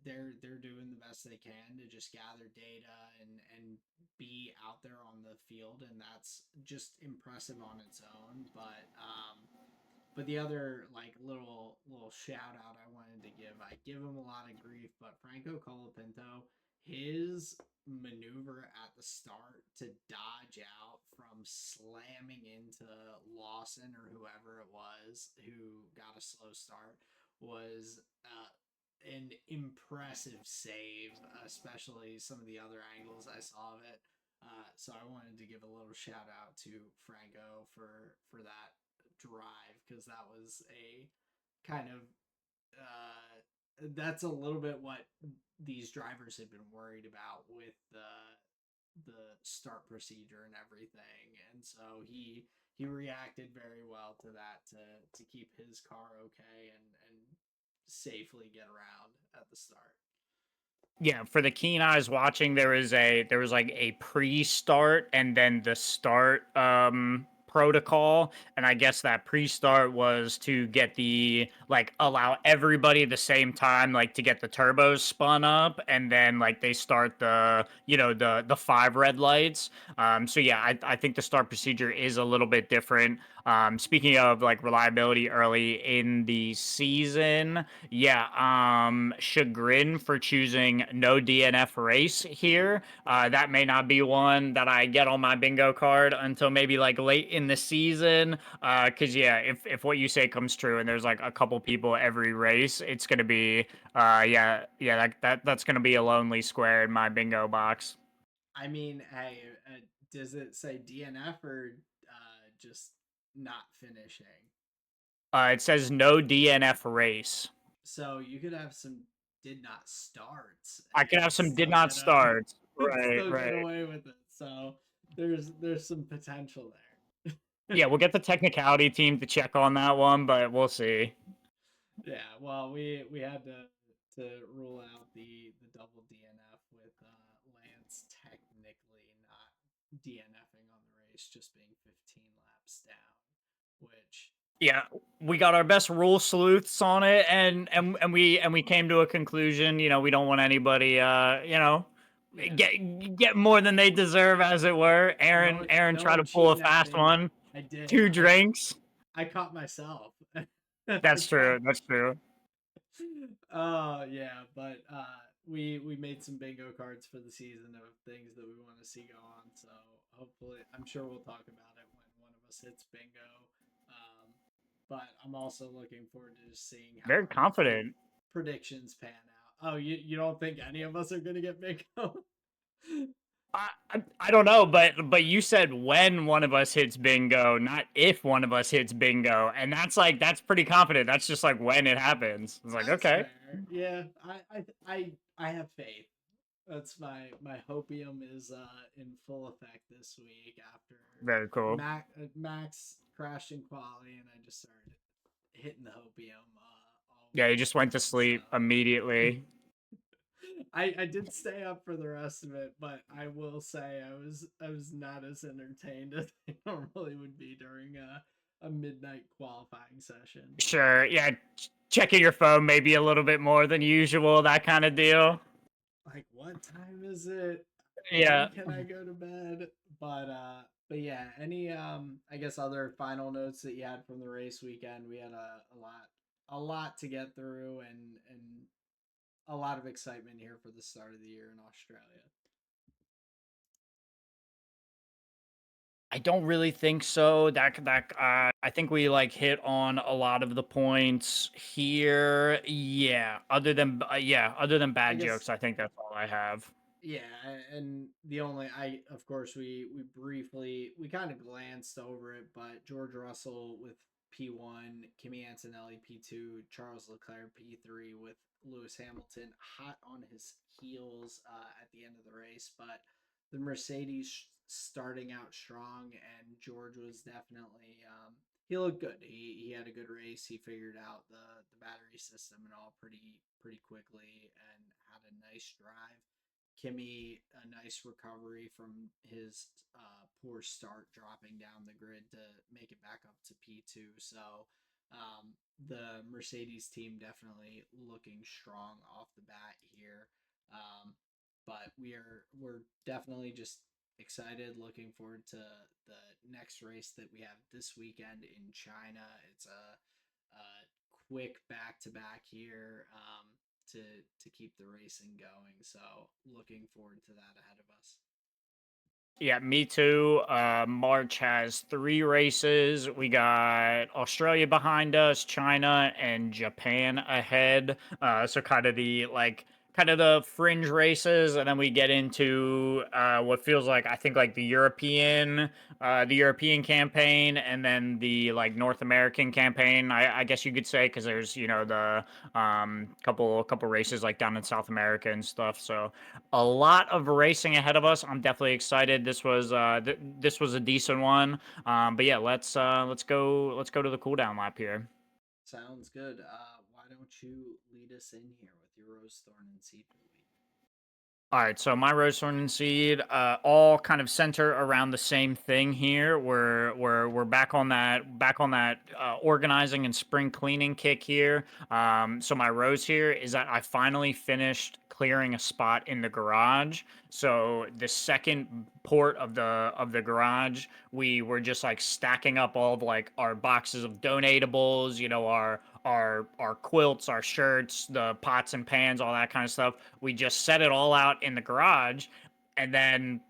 they're doing the best they can to just gather data and be out there on the field, and that's just impressive on its own. But the other like little shout out I wanted to give, I give him a lot of grief, but Franco Colapinto, his maneuver at the start to dodge out from slamming into Lawson or whoever it was who got a slow start was an impressive save, especially some of the other angles I saw of it. So I wanted to give a little shout out to Franco for that drive because that was a kind of that's a little bit what these drivers have been worried about with the start procedure and everything, and so he reacted very well to that to keep his car okay and safely get around at the start. Yeah, for the keen eyes watching, there was like a pre-start and then the start protocol, and I guess that pre-start was to get the like allow everybody the same time like to get the turbos spun up, and then like they start the the five red lights. So yeah, I think the start procedure is a little bit different. Speaking of like reliability early in the season, yeah, chagrin for choosing no DNF race here. That may not be one that I get on my bingo card until maybe like late in the season. Cause yeah, if what you say comes true and there's like a couple people every race, it's gonna be yeah that's gonna be a lonely square in my bingo box. I mean, hey, does it say DNF or just not finishing? It says no DNF race. So you could have some did not starts I could and have some did not start. Right, still get right. away with it. So there's some potential there. Yeah, we'll get the technicality team to check on that one, but we'll see. Yeah, well, we had to rule out the double DNF with Lance technically not DNFing on the race, just being 15 laps down, which Yeah, we got our best rule sleuths on it, and we came to a conclusion. You know, we don't want anybody, yeah, get more than they deserve, as it were. Aaron no tried one to pull a cheating at fast bingo. one, I did. two drinks. I caught myself. I That's caught true. That's true. Oh yeah, but we made some bingo cards for the season of things that we want to see go on. So hopefully, I'm sure we'll talk about it when one of us hits bingo. Um, but I'm also looking forward to just seeing how Very our confident. predictions pan out. Oh, you don't think any of us are gonna get bingo? I don't know, but you said when one of us hits bingo, not if one of us hits bingo, and that's like that's pretty confident. That's just like when it happens. It's like That's okay, fair. Yeah, I have faith. That's my hopium is in full effect this week after very cool. Max crashed in quali and I just started hitting the hopium all Yeah, he just went to weekend. sleep immediately. I did stay up for the rest of it, but I will say I was not as entertained as I normally would be during a midnight qualifying session. Sure, yeah, checking your phone maybe a little bit more than usual, that kind of deal. Like what time is it? When Yeah, can I go to bed? But yeah, any I guess other final notes that you had from the race weekend? We had a lot to get through and a lot of excitement here for the start of the year in Australia. I don't really think so. I think we like hit on a lot of the points here. Yeah, other than I bad guess jokes, I think that's all I have. yeah, and the only I of course we briefly we kind of glanced over it, but George Russell with P1, Kimi Antonelli P2, Charles Leclerc P3 with Lewis Hamilton hot on his heels at the end of the race, but the Mercedes starting out strong, and George was definitely he looked good. He had a good race. He figured out the battery system and all pretty quickly and had a nice drive. Kimmy a nice recovery from his poor start, dropping down the grid to make it back up to P2. So the Mercedes team definitely looking strong off the bat here. Um, but we're definitely just excited, looking forward to the next race that we have this weekend in China. It's a quick back to back here. To keep the racing going. So looking forward to that ahead of us. Yeah, me too. March has three races. We got Australia behind us, China, and Japan ahead. So kind of the fringe races, and then we get into what feels like I think like the European campaign, and then the like North American campaign. I guess you could say because there's the couple races like down in South America and stuff. So a lot of racing ahead of us. I'm definitely excited. This was a decent one. But yeah, let's go to the cooldown lap here. Sounds good. Why don't you lead us in here with your Rose Thorn and Seed of the week? All right, so my rose thorn and seed, all kind of center around the same thing here. We're back on that organizing and spring cleaning kick here. So my rose here is that I finally finished clearing a spot in the garage. So the second port of the garage, we were just like stacking up all of like our boxes of donatables, you know, our quilts, our shirts, the pots and pans, all that kind of stuff. We just set it all out in the garage, and then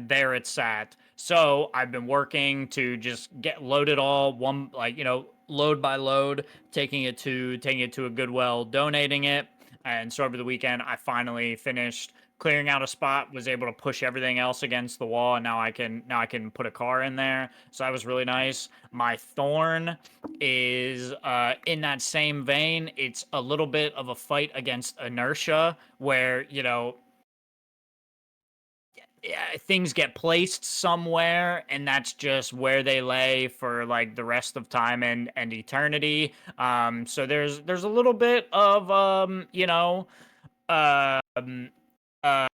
there it sat. So I've been working to just get loaded all one, like, you know, load by load, taking it to a Goodwill, donating it. And so over the weekend I finally finished clearing out a spot, was able to push everything else against the wall, and now I can put a car in there. So that was really nice. My thorn is in that same vein. It's a little bit of a fight against inertia, where, you know, yeah, things get placed somewhere, and that's just where they lay for like the rest of time and eternity. So there's a little bit of you know, um uh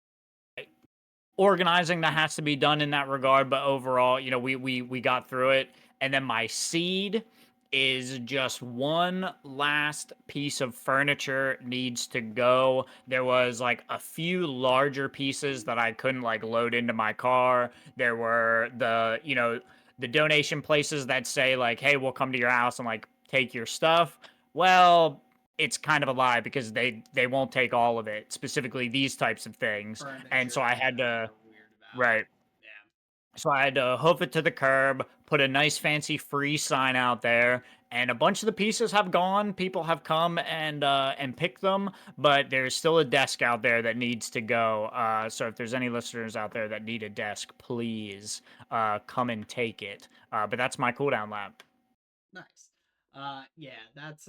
organizing that has to be done in that regard, but overall, you know, we got through it. And then my seed is just one last piece of furniture needs to go. There was like a few larger pieces that I couldn't like load into my car. There were the, you know, the donation places that say like, "Hey, we'll come to your house and like take your stuff." Well, it's kind of a lie, because they won't take all of it, specifically these types of things. And so Furniture, I had yeah, to, they're weird about. right. Yeah, So I had to hoof it to the curb, put a nice fancy free sign out there, and a bunch of the pieces have gone. People have come and picked them, but there's still a desk out there that needs to go. So if there's any listeners out there that need a desk, please come and take it. But that's my cooldown lap. nice. Yeah, that's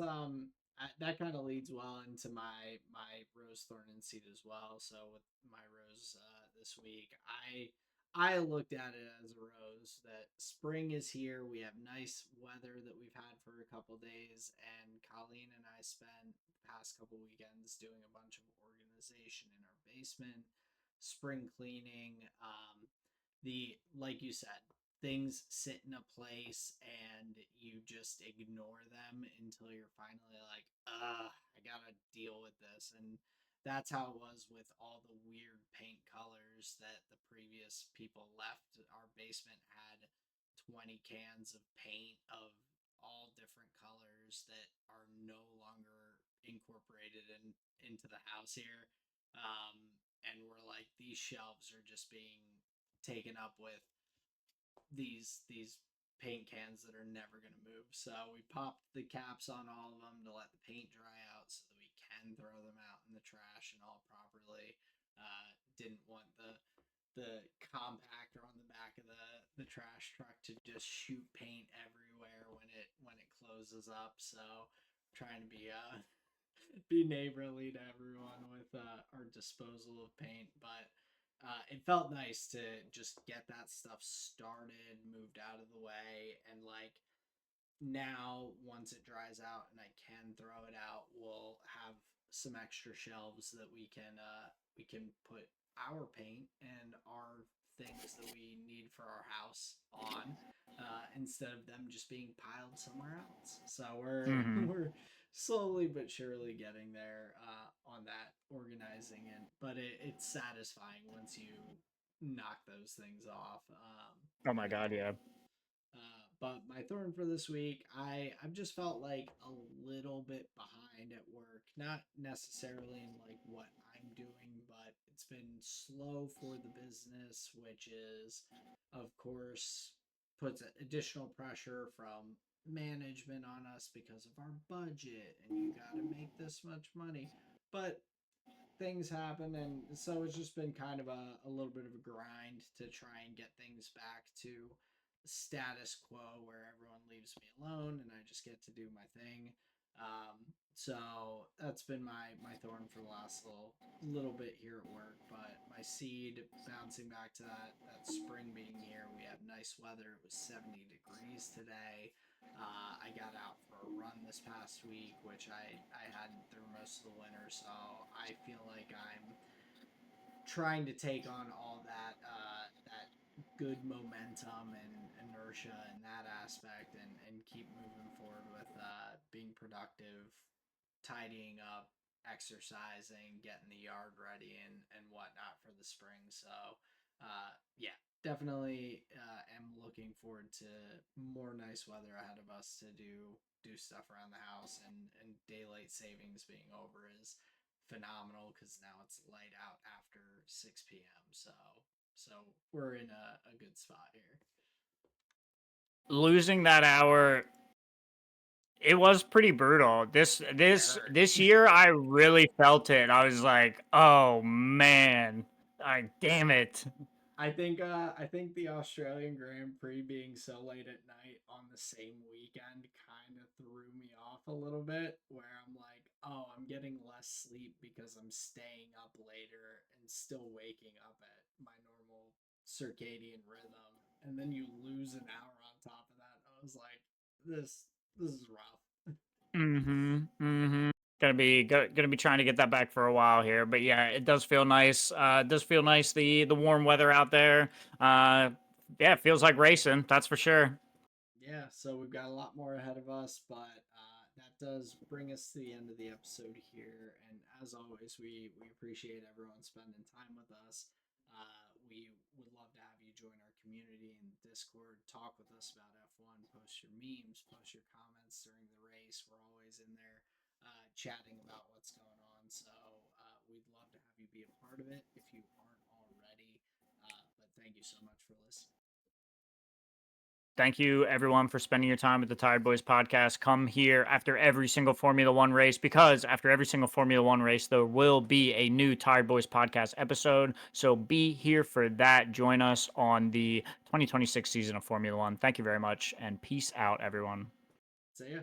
that kind of leads well into my rose thorn and seed as well. So with my rose this week, I looked at it as a rose that spring is here. We have nice weather that we've had for a couple days, and Colleen and I spent the past couple weekends doing a bunch of organization in our basement, spring cleaning. The like you said, things sit in a place and you just ignore them until you're finally like, I gotta deal with this. And that's how it was with all the weird paint colors that the previous people left. Our basement had 20 cans of paint of all different colors that are no longer incorporated into the house here. And we're like, these shelves are just being taken up with these paint cans that are never going to move. So we popped the caps on all of them to let the paint dry out so that we can throw them out in the trash and all properly. Didn't want the compactor on the back of the trash truck to just shoot paint everywhere when it closes up. So trying to be neighborly to everyone with our disposal of paint, but it felt nice to just get that stuff started, moved out of the way, and like now once it dries out and I can throw it out, we'll have some extra shelves that we can put our paint and our things that we need for our house on, instead of them just being piled somewhere else. So we're Mm-hmm. we're slowly but surely getting there on that organizing, and but it's satisfying once you knock those things off. Oh my You god, know, yeah. but my thorn for this week, I've just felt like a little bit behind at work. Not necessarily in like what I'm doing, but it's been slow for the business, which is, of course, puts additional pressure from management on us because of our budget, and you got to make this much money. But things happen, and so it's just been kind of a little bit of a grind to try and get things back to status quo where everyone leaves me alone and I just get to do my thing. So that's been my thorn for the last little bit here at work. But my seed, bouncing back to that spring being here, we have nice weather. It was 70 degrees today. I got out for a run this past week, which I hadn't through most of the winter, so I feel like I'm trying to take on all that good momentum and inertia in that aspect, and keep moving forward with being productive, tidying up, exercising, getting the yard ready, and whatnot for the spring. So yeah, definitely am looking forward to more nice weather ahead of us to do stuff around the house, and daylight savings being over is phenomenal because now it's light out after 6 p.m. So we're in a good spot here. Losing that hour, it was pretty brutal. This It this hurt. this year I really felt it. I was like, "Oh man. Damn it." I think the Australian Grand Prix being so late at night on the same weekend kind of threw me off a little bit, where I'm like, oh, I'm getting less sleep because I'm staying up later and still waking up at my normal circadian rhythm, and then you lose an hour on top of that. I was like, this is rough. Mhm. Mhm. Gonna be trying to get that back for a while here, but yeah, it does feel nice. It does feel nice the warm weather out there. Uh yeah, it feels like racing, that's for sure. Yeah, so we've got a lot more ahead of us, but that does bring us to the end of the episode here. And as always, we appreciate everyone spending time with us. We would love to have you join our community in Discord, talk with us about F1, post your memes, post your comments during the race. We're always in there chatting about what's going on. So we'd love to have you be a part of it if you aren't already. But thank you so much for listening. Thank you, everyone, for spending your time with the Tired Boys podcast. Come here after every single Formula One race because after every single Formula One race, there will be a new Tired Boys podcast episode. So be here for that. Join us on the 2026 season of Formula One. Thank you very much, and peace out, everyone. See ya.